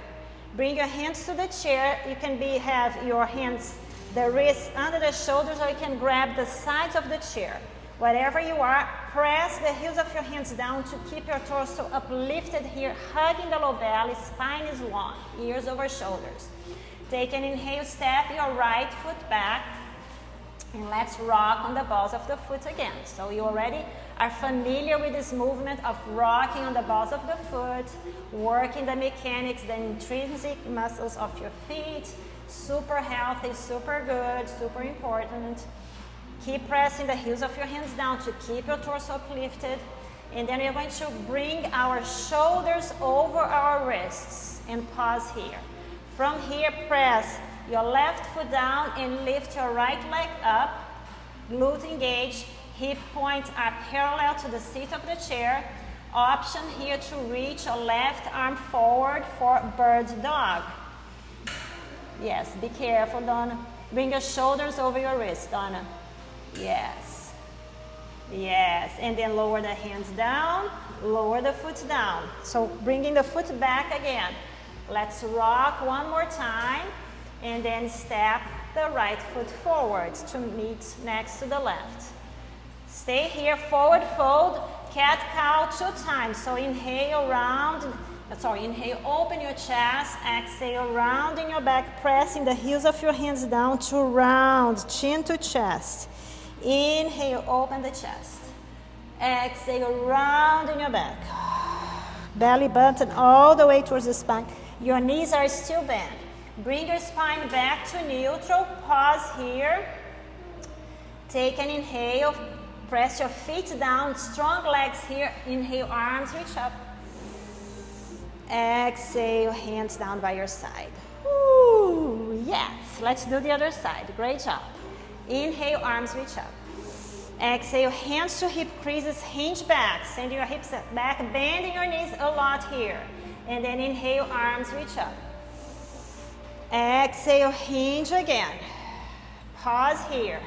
Bring your hands to the chair. You can have your hands, the wrists under the shoulders, or you can grab the sides of the chair. Whatever you are, press the heels of your hands down to keep your torso uplifted here, hugging the low belly, spine is long, ears over shoulders. Take an inhale, step your right foot back, and let's rock on the balls of the foot again. So you already are familiar with this movement of rocking on the balls of the foot, working the mechanics, the intrinsic muscles of your feet. Super healthy, super good, super important. Keep pressing the heels of your hands down to keep your torso uplifted. And then we're going to bring our shoulders over our wrists and pause here. From here, press your left foot down and lift your right leg up. Glute engage. Hip points are parallel to the seat of the chair. Option here to reach your left arm forward for bird dog. Yes, be careful, Donna. Bring your shoulders over your wrist, Donna. Yes. Yes. And then lower the hands down, lower the foot down. So bringing the foot back again. Let's rock one more time and then step the right foot forward to meet next to the left. Stay here, forward fold, cat-cow 2 times. So inhale, inhale, open your chest, exhale, rounding your back, pressing the heels of your hands down to round, chin to chest. Inhale, open the chest. Exhale, rounding your back. Belly button all the way towards the spine. Your knees are still bent. Bring your spine back to neutral. Pause here. Take an inhale. Press your feet down. Strong legs here. Inhale, arms reach up. Exhale, hands down by your side. Ooh, yes. Let's do the other side. Great job. Inhale, arms reach up. Exhale, hands to hip creases, hinge back. Send your hips back, bending your knees a lot here. And then inhale, arms reach up. Exhale, hinge again. Pause here.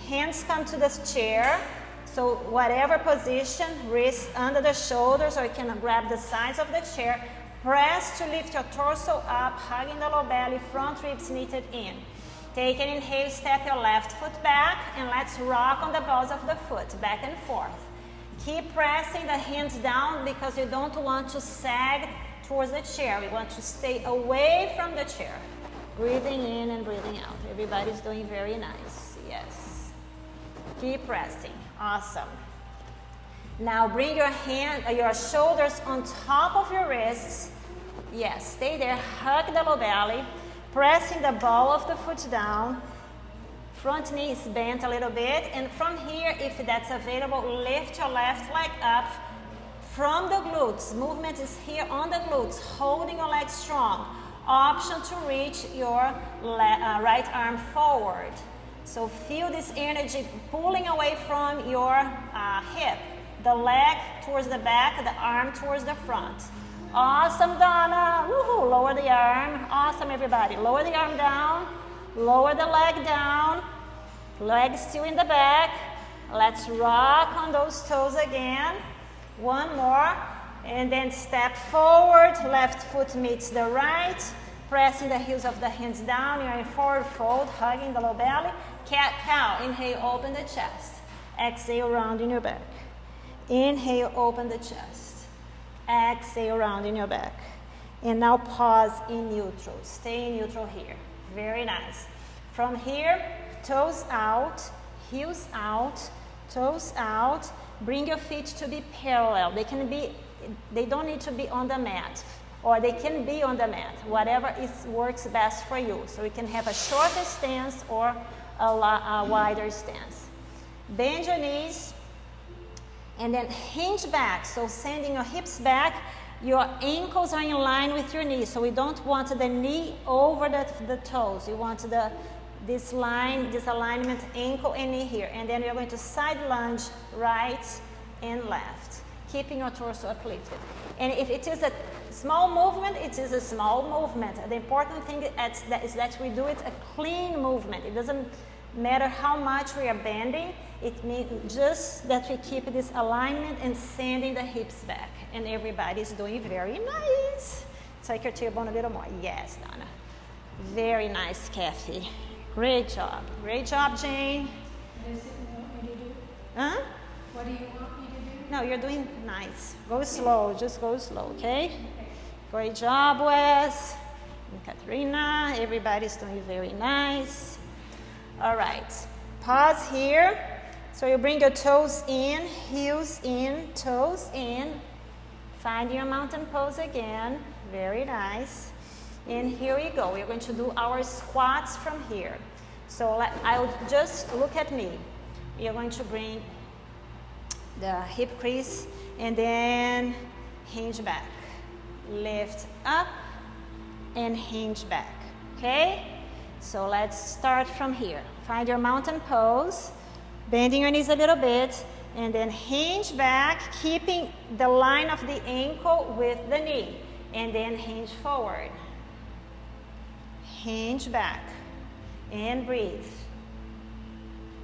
Hands come to this chair. So whatever position, wrists under the shoulders, or you can grab the sides of the chair. Press to lift your torso up, hugging the low belly, front ribs knitted in. Take an inhale, step your left foot back, and let's rock on the balls of the foot, back and forth. Keep pressing the hands down because you don't want to sag towards the chair. We want to stay away from the chair. Breathing in and breathing out. Everybody's doing very nice. Yes. Keep pressing. Awesome. Now bring your shoulders on top of your wrists. Yes, stay there. Hug the low belly. Pressing the ball of the foot down. Front knee is bent a little bit. And from here, if that's available, lift your left leg up from the glutes. Movement is here on the glutes, holding your legs strong. Option to reach your right arm forward. So feel this energy pulling away from your hip. The leg towards the back, the arm towards the front. Awesome, Donna. Woohoo. Lower the arm. Awesome, everybody. Lower the arm down. Lower the leg down. Leg still in the back. Let's rock on those toes again. One more. And then step forward. Left foot meets the right. Pressing the heels of the hands down. You're in forward fold, hugging the low belly. Cat-cow. Inhale, open the chest. Exhale, rounding your back. Inhale, open the chest. Exhale, rounding your back. And now pause in neutral. Stay in neutral here. Very nice. From here, toes out, heels out, toes out. Bring your feet to be parallel. They don't need to be on the mat. or they can be on the mat, whatever works best for you. So you can have a shorter stance or a wider stance. Bend your knees and then hinge back. So sending your hips back, your ankles are in line with your knees. So we don't want the knee over the toes. You want this alignment, ankle and knee here. And then you're going to side lunge right and left, keeping your torso uplifted. And if it is a small movement, it is a small movement. The important thing is that we do it a clean movement. It doesn't matter how much we are bending. It means just that we keep this alignment and sending the hips back. And everybody's doing very nice. Take your tailbone a little more. Yes, Donna. Very nice, Kathy. Great job. Great job, Jane. What is it you want me to do? Huh? What do you want me to do? No, you're doing nice. Go slow. Just go slow, okay? Great job, Wes. And Katrina. Everybody's doing very nice. All right. Pause here. So you bring your toes in, heels in, toes in. Find your mountain pose again. Very nice. And here we go. We're going to do our squats from here. So I'll just look at me. You're going to bring the hip crease and then hinge back. Lift up and hinge back. Okay? So let's start from here. Find your mountain pose. Bending your knees a little bit, and then hinge back, keeping the line of the ankle with the knee, and then hinge forward. Hinge back, and breathe.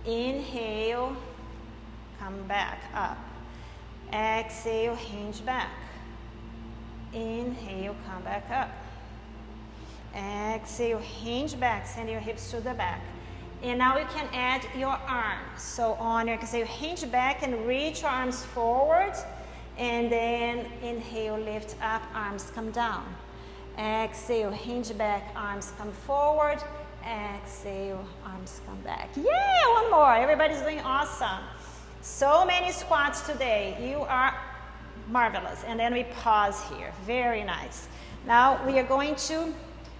Inhale, come back up. Exhale, hinge back. Inhale, come back up. Exhale, hinge back, send your hips to the back. And now you can add your arms. So on your exhale, hinge back and reach your arms forward. And then inhale, lift up, arms come down. Exhale, hinge back, arms come forward. Exhale, arms come back. Yeah, one more. Everybody's doing awesome. So many squats today. You are marvelous. And then we pause here. Very nice. Now we are going to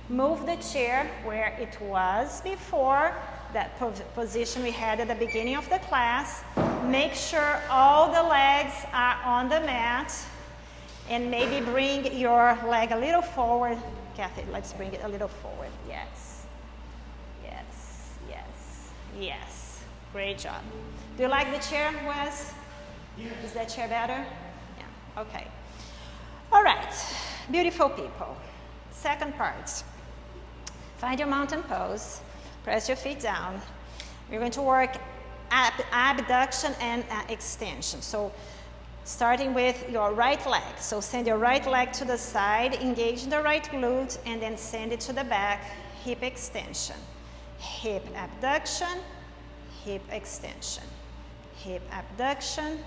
move the chair where it was before, that position we had at the beginning of the class. Make sure all the legs are on the mat, and maybe bring your leg a little forward. Kathy, let's bring it a little forward. Yes, yes, yes, yes. Great job. Do you like the chair, Wes? Yes. Is that chair better? Yeah, okay. All right, beautiful people. Second part. Find your mountain pose. Press your feet down. We're going to work abduction and extension. So starting with your right leg. So send your right leg to the side, engage the right glute, and then send it to the back, hip extension. Hip abduction, hip extension. Hip abduction,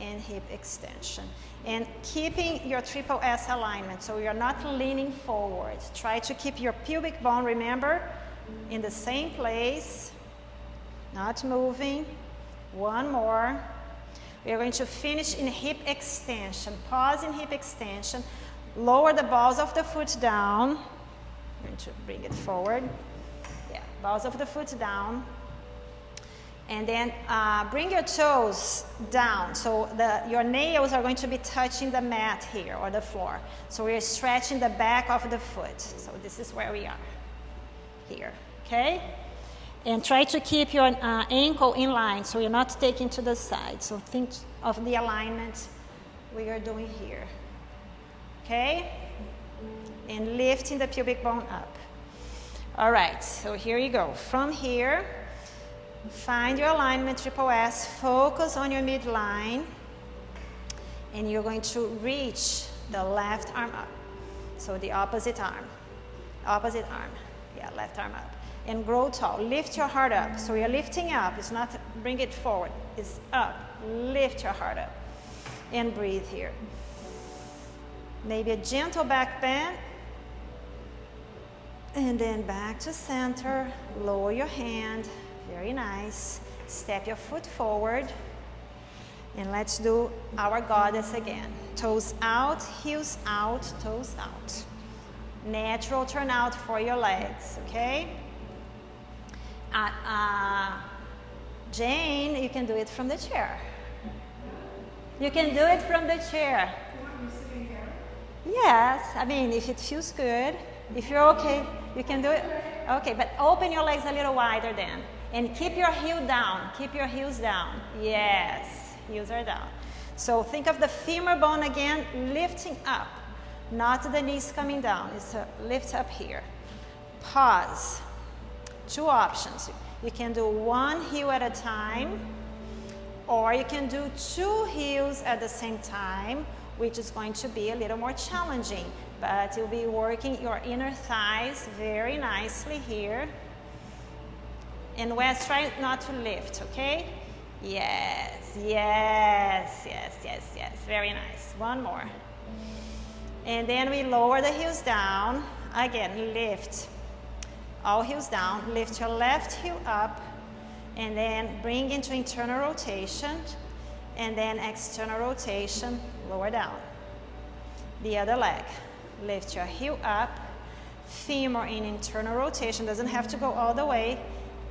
and hip extension. And keeping your triple S alignment, so you're not leaning forward. Try to keep your pubic bone, remember, in the same place, not moving. One more. We are going to finish in hip extension. Pause in hip extension. Lower the balls of the foot down. I'm going to bring it forward. Yeah, balls of the foot down. And then bring your toes down. So your nails are going to be touching the mat here or the floor. So we're stretching the back of the foot. So this is where we are. Here, okay? And try to keep your ankle in line so you're not taking to the side. So think of the alignment we are doing here, okay? And lifting the pubic bone up. All right, so here you go. From here, find your alignment, triple S, focus on your midline, and you're going to reach the left arm up. So the opposite arm, yeah, left arm up. And grow tall, lift your heart up. So you're lifting up, it's not bring it forward, it's up. Lift your heart up and breathe here. Maybe a gentle back bend. And then back to center, lower your hand, very nice. Step your foot forward, and let's do our goddess again. Toes out, heels out, toes out. Natural turnout for your legs, okay? Jane, you can do it from the chair. You can do it from the chair. You want me sitting here? Yes, I mean, if it feels good, if you're okay, you can do it. Okay, but open your legs a little wider then. And keep your heel down. Keep your heels down. Yes, heels are down. So think of the femur bone again, lifting up. Not the knees coming down. It's a lift up here. Pause. Two options. You can do one heel at a time, or you can do two heels at the same time, which is going to be a little more challenging, but you'll be working your inner thighs very nicely here. And Wes, try not to lift, okay? Yes, yes, yes, yes, yes. Very nice. One more. And then we lower the heels down. Again, lift. All heels down. Lift your left heel up. And then bring into internal rotation. And then external rotation, lower down. The other leg. Lift your heel up. Femur in internal rotation. Doesn't have to go all the way.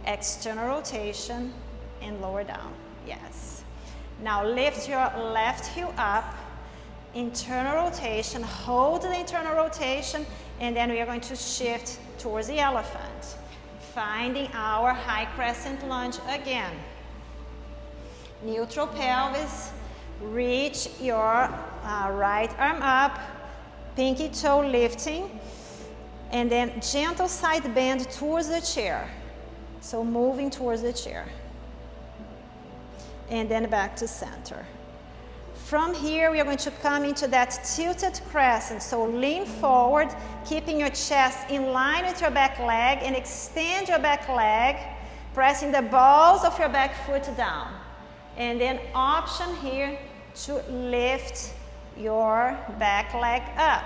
External rotation and lower down. Yes. Now lift your left heel up. Internal rotation. Hold the internal rotation. And then we are going to shift towards the elephant. Finding our high crescent lunge again. Neutral pelvis. Reach your right arm up. Pinky toe lifting. And then gentle side bend towards the chair. So moving towards the chair. And then back to center. From here, we are going to come into that tilted crescent. So lean forward, keeping your chest in line with your back leg, and extend your back leg, pressing the balls of your back foot down. And then option here to lift your back leg up.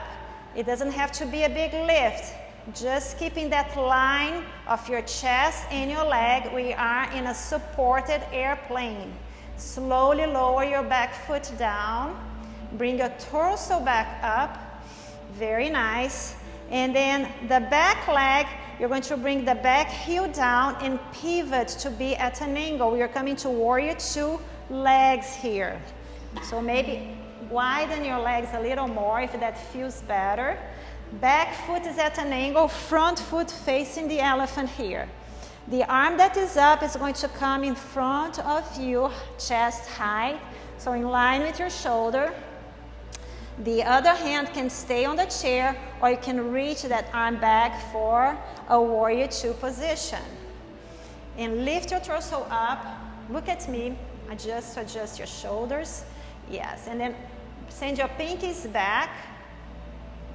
It doesn't have to be a big lift. Just keeping that line of your chest and your leg. We are in a supported airplane. Slowly lower your back foot down. Bring your torso back up. Very nice. And then the back leg, you're going to bring the back heel down and pivot to be at an angle. We are coming to warrior two legs here. So maybe widen your legs a little more if that feels better. Back foot is at an angle, front foot facing the elephant here. The arm that is up is going to come in front of you, chest height, so in line with your shoulder. The other hand can stay on the chair, or you can reach that arm back for a warrior two position. And lift your torso up. Look at me. Adjust your shoulders. Yes, and then send your pinkies back.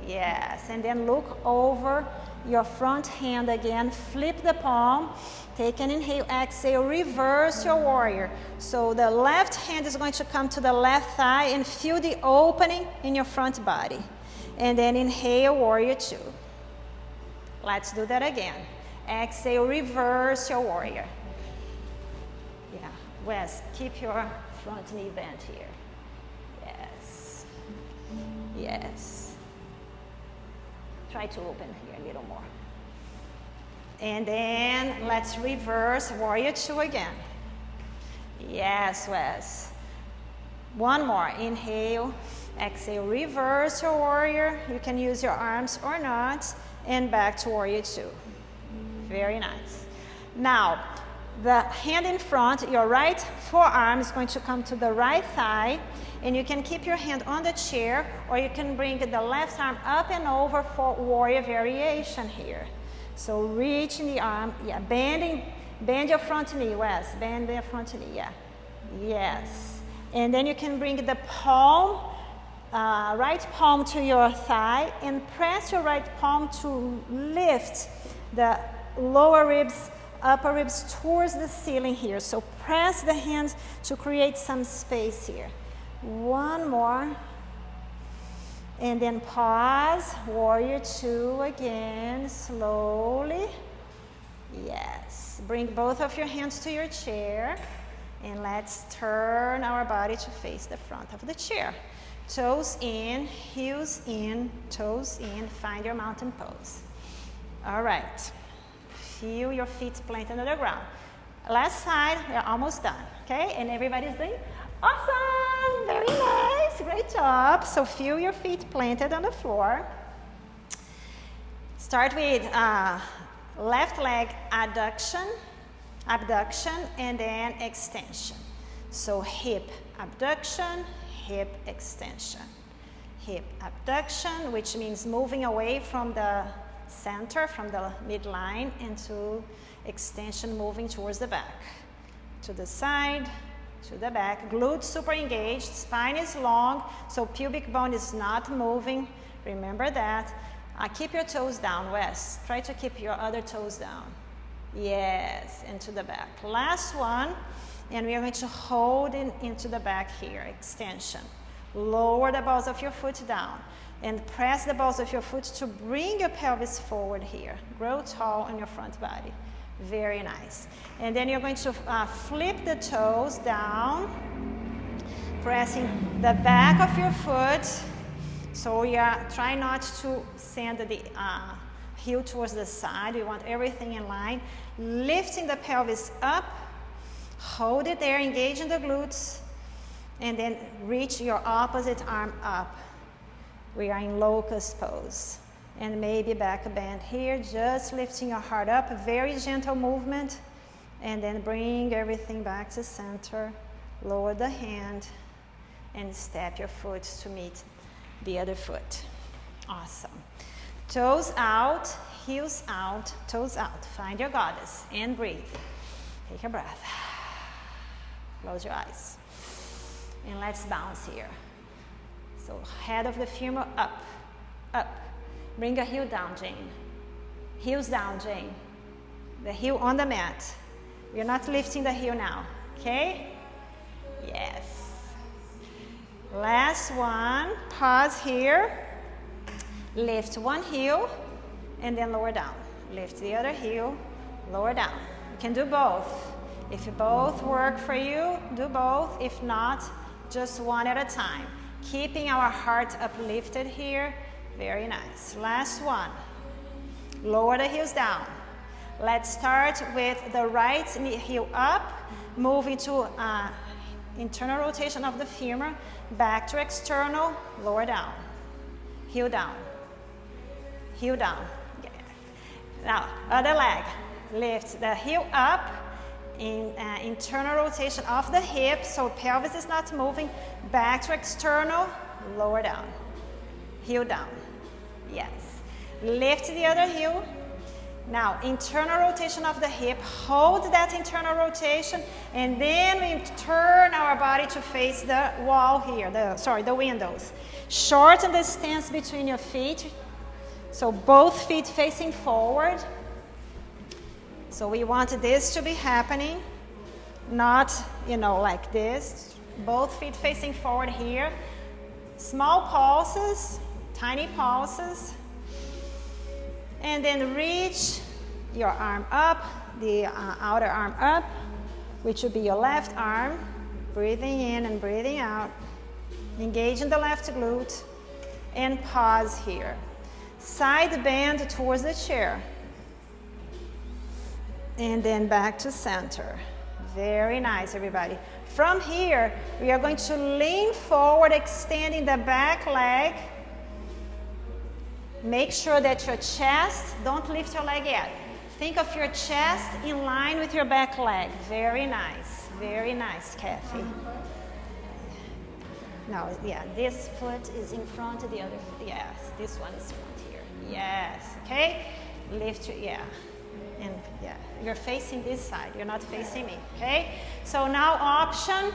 Yes, and then look over your front hand again. Flip the palm. Take an inhale, exhale, reverse your warrior. So the left hand is going to come to the left thigh and feel the opening in your front body. And then inhale, warrior two. Let's do that again. Exhale, reverse your warrior. Yeah, Wes, keep your front knee bent here. Yes. Yes. Try to open here a little more. And then let's reverse warrior two again. Yes, Wes. One more. Inhale, exhale, reverse your warrior. You can use your arms or not. And back to warrior two. Very nice. Now, the hand in front, your right forearm is going to come to the right thigh. And you can keep your hand on the chair, or you can bring the left arm up and over for warrior variation here. So reaching the arm, yeah, bend your front knee, Wes, bend your front knee, yeah. Yes. And then you can bring the palm, right palm to your thigh, and press your right palm to lift the lower ribs, upper ribs towards the ceiling here. So press the hands to create some space here. One more. And then pause. Warrior two again, slowly. Yes. Bring both of your hands to your chair. And let's turn our body to face the front of the chair. Toes in, heels in, toes in. Find your mountain pose. All right. Feel your feet planted on the ground. Last side, we're almost done. Okay, and everybody's doing awesome. Very nice. Great job. So feel your feet planted on the floor. Start with left leg abduction, and then extension. So hip abduction, hip extension. Hip abduction, which means moving away from the center, from the midline, into extension, moving towards the back. To the side, to the back. Glutes super engaged, spine is long, so pubic bone is not moving. Remember that. Keep your toes down, Wes. Try to keep your other toes down. Yes, into the back. Last one, and we are going to hold it into the back here, extension. Lower the balls of your foot down and press the balls of your foot to bring your pelvis forward here. Grow tall on your front body. Very nice. And then you're going to flip the toes down, pressing the back of your foot. So try not to send the heel towards the side. We want everything in line. Lifting the pelvis up, hold it there, engaging the glutes, and then reach your opposite arm up. We are in locust pose. And maybe back bend here, just lifting your heart up, a very gentle movement, and then bring everything back to center. Lower the hand and step your foot to meet the other foot. Awesome. Toes out, heels out, toes out. Find your goddess and breathe. Take a breath. Close your eyes. And let's bounce here. So head of the femur up, up. Bring a heel down, Jane. Heels down, Jane. The heel on the mat. We're not lifting the heel now, okay? Yes. Last one, pause here. Lift one heel and then lower down. Lift the other heel, lower down. You can do both. If both work for you, do both. If not, just one at a time. Keeping our heart uplifted here. Very nice. Last one. Lower the heels down. Let's start with the right knee heel up, moving to internal rotation of the femur, back to external, lower down, heel down, heel down. Yeah. Now, other leg. Lift the heel up, in internal rotation of the hip, so pelvis is not moving, back to external, lower down, heel down. Yes. Lift the other heel. Now, internal rotation of the hip. Hold that internal rotation, and then we turn our body to face the wall here, the windows. Shorten the stance between your feet, so both feet facing forward. So we want this to be happening, not, like this. Both feet facing forward here. Small pulses. Tiny pulses, and then reach your arm up, the outer arm up, which would be your left arm, breathing in and breathing out, engaging the left glute, and pause here. Side bend towards the chair, and then back to center. Very nice, everybody. From here, we are going to lean forward, extending the back leg. Make sure that your chest, don't lift your leg yet. Think of your chest in line with your back leg. Very nice, Kathy. No, yeah, this foot is in front of the other foot. Yes, this one is front here. Yes, okay? Lift your, and you're facing this side. You're not facing me, okay? So now option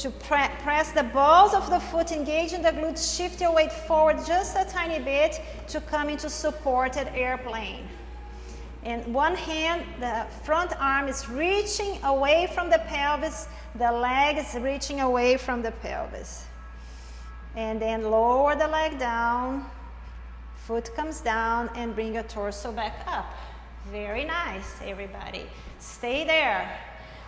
to press the balls of the foot, engaging the glutes, shift your weight forward just a tiny bit to come into supported airplane. And one hand, the front arm is reaching away from the pelvis, the leg is reaching away from the pelvis. And then lower the leg down, foot comes down, and bring your torso back up. Very nice, everybody. Stay there.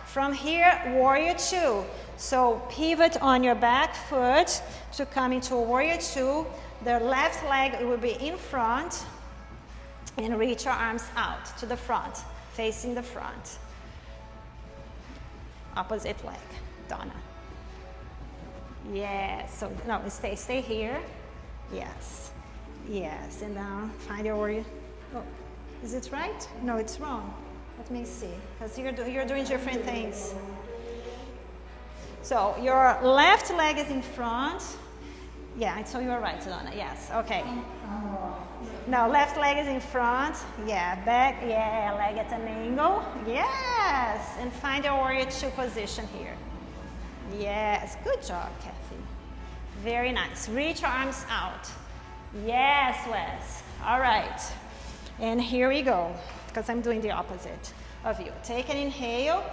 From here, warrior two. So pivot on your back foot to come into warrior two. The left leg will be in front and reach your arms out to the front, facing the front. Opposite leg, Donna. Yes, so no, stay here. Yes, yes, and now find your warrior. Oh, is it right? No, it's wrong. Let me see, because you're doing different things. So your left leg is in front. Yeah, so you're right, Donna. Yes, okay. Now left leg is in front. Yeah, back. Yeah, leg at an angle. Yes, and find your warrior two position here. Yes, good job, Kathy. Very nice. Reach your arms out. Yes, Wes. All right. And here we go, because I'm doing the opposite of you. Take an inhale.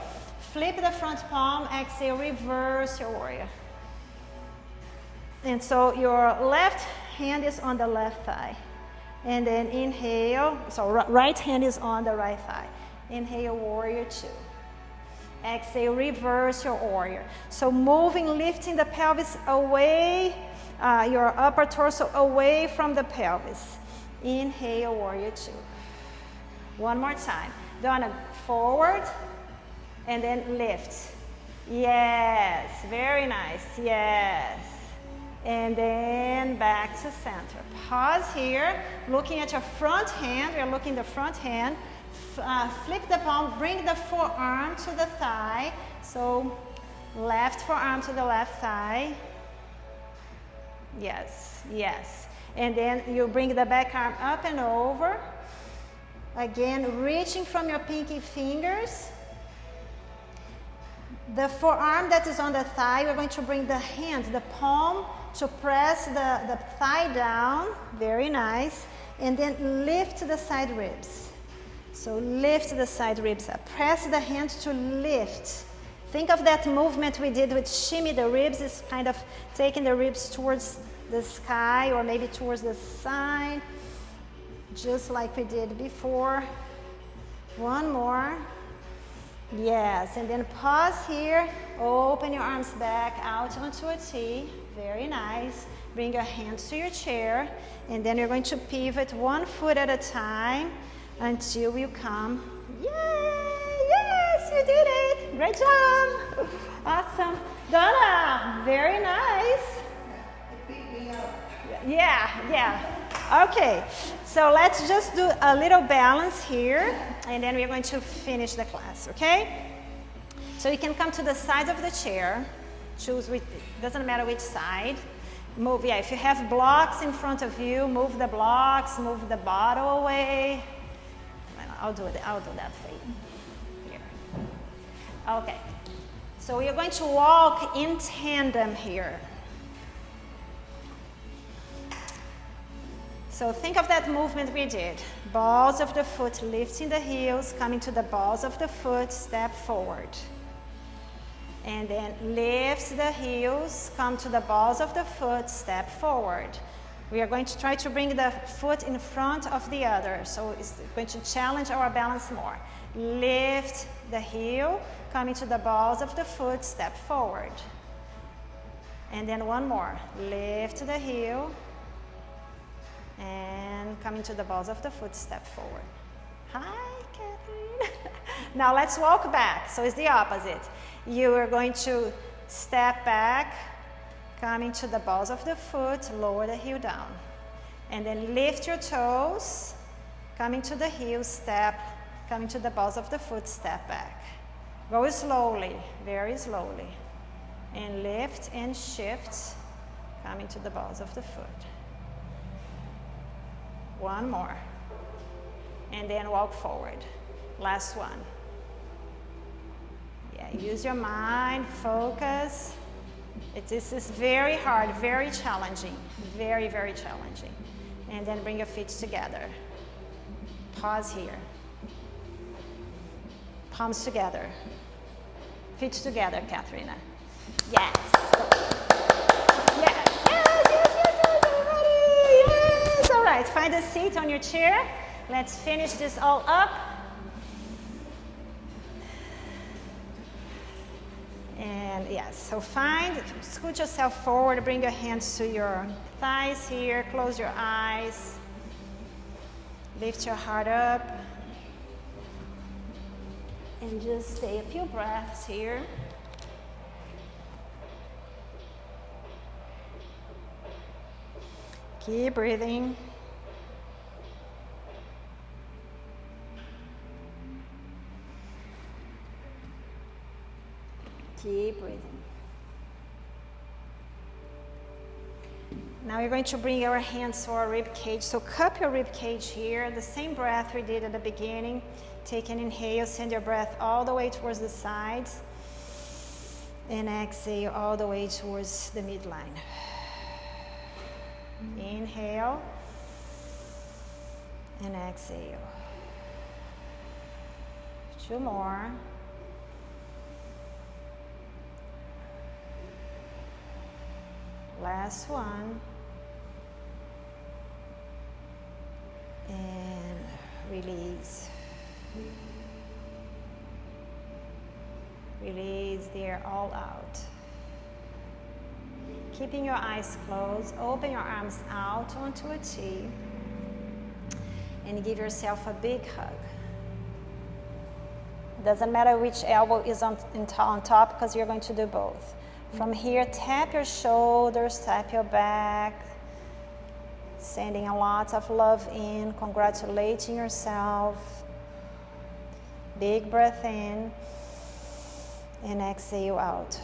Flip the front palm. Exhale, reverse your warrior. And so your left hand is on the left thigh. And then inhale. So right hand is on the right thigh. Inhale, warrior two. Exhale, reverse your warrior. So moving, lifting the pelvis away, your upper torso away from the pelvis. Inhale, warrior two. One more time. Donna, forward and then lift. Yes, very nice. Yes. And then back to center. Pause here, looking at your front hand. We're looking the front hand. Flip the palm, bring the forearm to the thigh. So left forearm to the left thigh. Yes, yes. And then you bring the back arm up and over. Again, reaching from your pinky fingers. The forearm that is on the thigh, we're going to bring the hand, the palm, to press the thigh down. Very nice. And then lift the side ribs. So lift the side ribs up. Press the hand to lift. Think of that movement we did with shimmy the ribs. Is kind of taking the ribs towards the sky or maybe towards the side. Just like we did before. One more. Yes, and then pause here. Open your arms back out onto a T. Very nice. Bring your hands to your chair. And then you're going to pivot one foot at a time until you come. Yay! Yes, you did it. Great job. Awesome. Donna, very nice. It beat me up. Yeah. Okay, so let's just do a little balance here, and then we're going to finish the class, okay? So you can come to the side of the chair. Choose which, doesn't matter which side. Move, if you have blocks in front of you, move the blocks, move the bottle away. I'll do that for you. Here. Okay, so we're going to walk in tandem here. So think of that movement we did. Balls of the foot, lifting the heels, coming to the balls of the foot, step forward. And then lift the heels, come to the balls of the foot, step forward. We are going to try to bring the foot in front of the other. So it's going to challenge our balance more. Lift the heel, coming to the balls of the foot, step forward. And then one more. Lift the heel. And coming to the balls of the foot, step forward. Hi, Catherine. Now let's walk back. So it's the opposite. You are going to step back, coming to the balls of the foot, lower the heel down. And then lift your toes, coming to the heel, step, coming to the balls of the foot, step back. Go slowly, very slowly. And lift and shift, coming to the balls of the foot. One more. And then walk forward. Last one. Yeah, use your mind, focus. This is very hard, very challenging. Very, very challenging. And then bring your feet together. Pause here. Palms together. Feet together, Katharina. Yes. Yes. All right, find a seat on your chair. Let's finish this all up. And And yes, so scoot yourself forward, bring your hands to your thighs here, close your eyes, lift your heart up, and just stay a few breaths here. Keep breathing. Keep breathing. Now you're going to bring your hands to our rib cage. So cup your rib cage here. The same breath we did at the beginning. Take an inhale, send your breath all the way towards the sides. And exhale all the way towards the midline. Inhale and exhale. 2 more. Last one. And release. Release the air all out. Keeping your eyes closed, open your arms out onto a T and give yourself a big hug. Doesn't matter which elbow is on top because you're going to do both. From here, tap your shoulders, tap your back, sending a lot of love in, congratulating yourself. Big breath in and exhale out.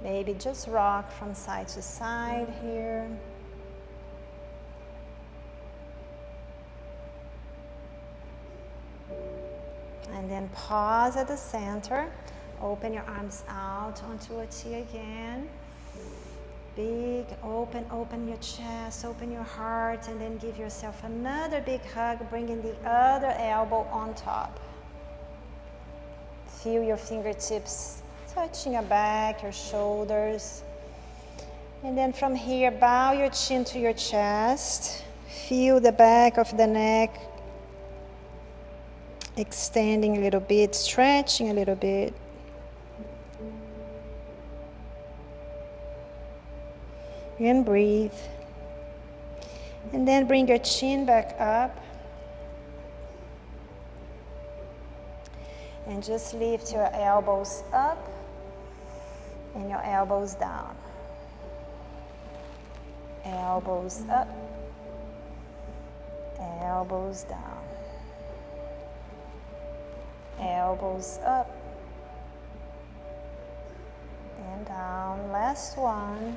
Maybe just rock from side to side here. And then pause at the center. Open your arms out onto a T again. Big, open your chest, open your heart, and then give yourself another big hug, bringing the other elbow on top. Feel your fingertips touching your back, your shoulders. And then from here, bow your chin to your chest. Feel the back of the neck extending a little bit, stretching a little bit. And breathe. And then bring your chin back up. And just lift your elbows up and your elbows down. Elbows up, elbows down. Elbows up and down. Last one.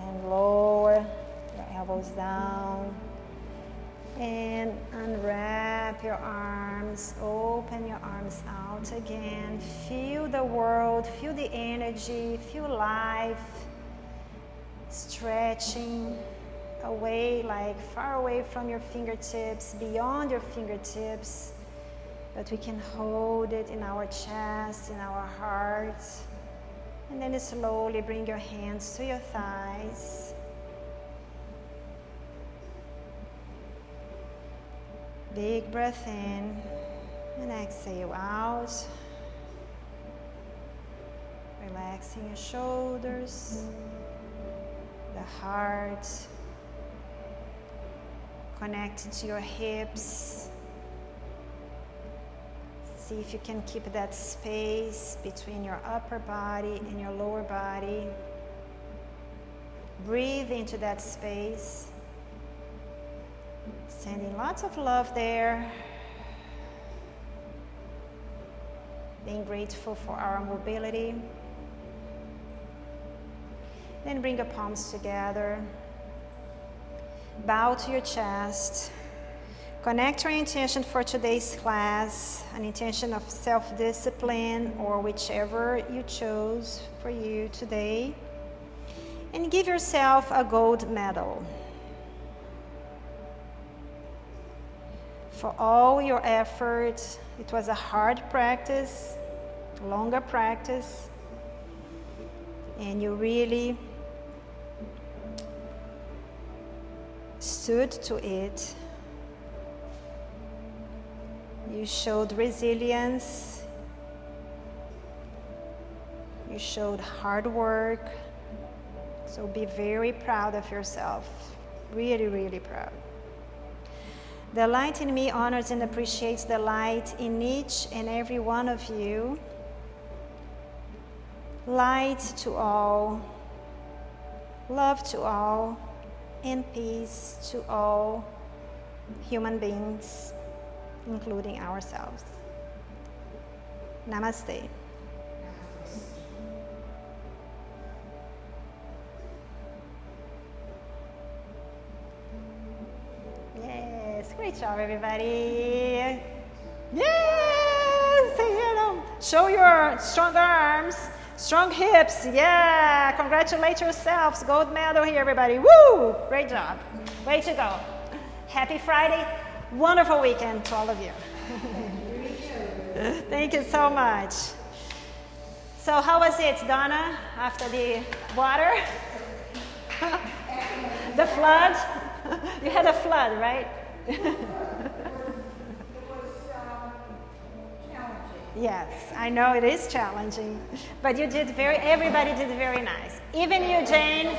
And lower your elbows down. And unwrap your arms, open your arms out again. Feel the world, feel the energy, feel life stretching away, like far away from your fingertips, beyond your fingertips. But we can hold it in our chest, in our hearts. And then slowly bring your hands to your thighs. Big breath in and exhale out. Relaxing your shoulders, the heart, connected to your hips. See if you can keep that space between your upper body and your lower body. Breathe into that space. Sending lots of love there. Being grateful for our mobility. Then bring your palms together. Bow to your chest. Connect your intention for today's class, an intention of self-discipline or whichever you chose for you today. And give yourself a gold medal. For all your effort. It was a hard practice, longer practice, and you really stood to it. You showed resilience. You showed hard work. So be very proud of yourself. Really, really proud. The light in me honors and appreciates the light in each and every one of you. Light to all, love to all, and peace to all human beings, including ourselves. Namaste. Yes, great job, everybody. Yes, show your strong arms, strong hips. Yeah, congratulate yourselves. Gold medal here, everybody. Woo! Great job. Way to go. Happy Friday. Wonderful weekend to all of you. Thank you so much. So how was it, Donna, after the water? The flood? You had a flood, right? It was challenging. Yes, I know it is challenging, but everybody did very nice. Even you, Jane.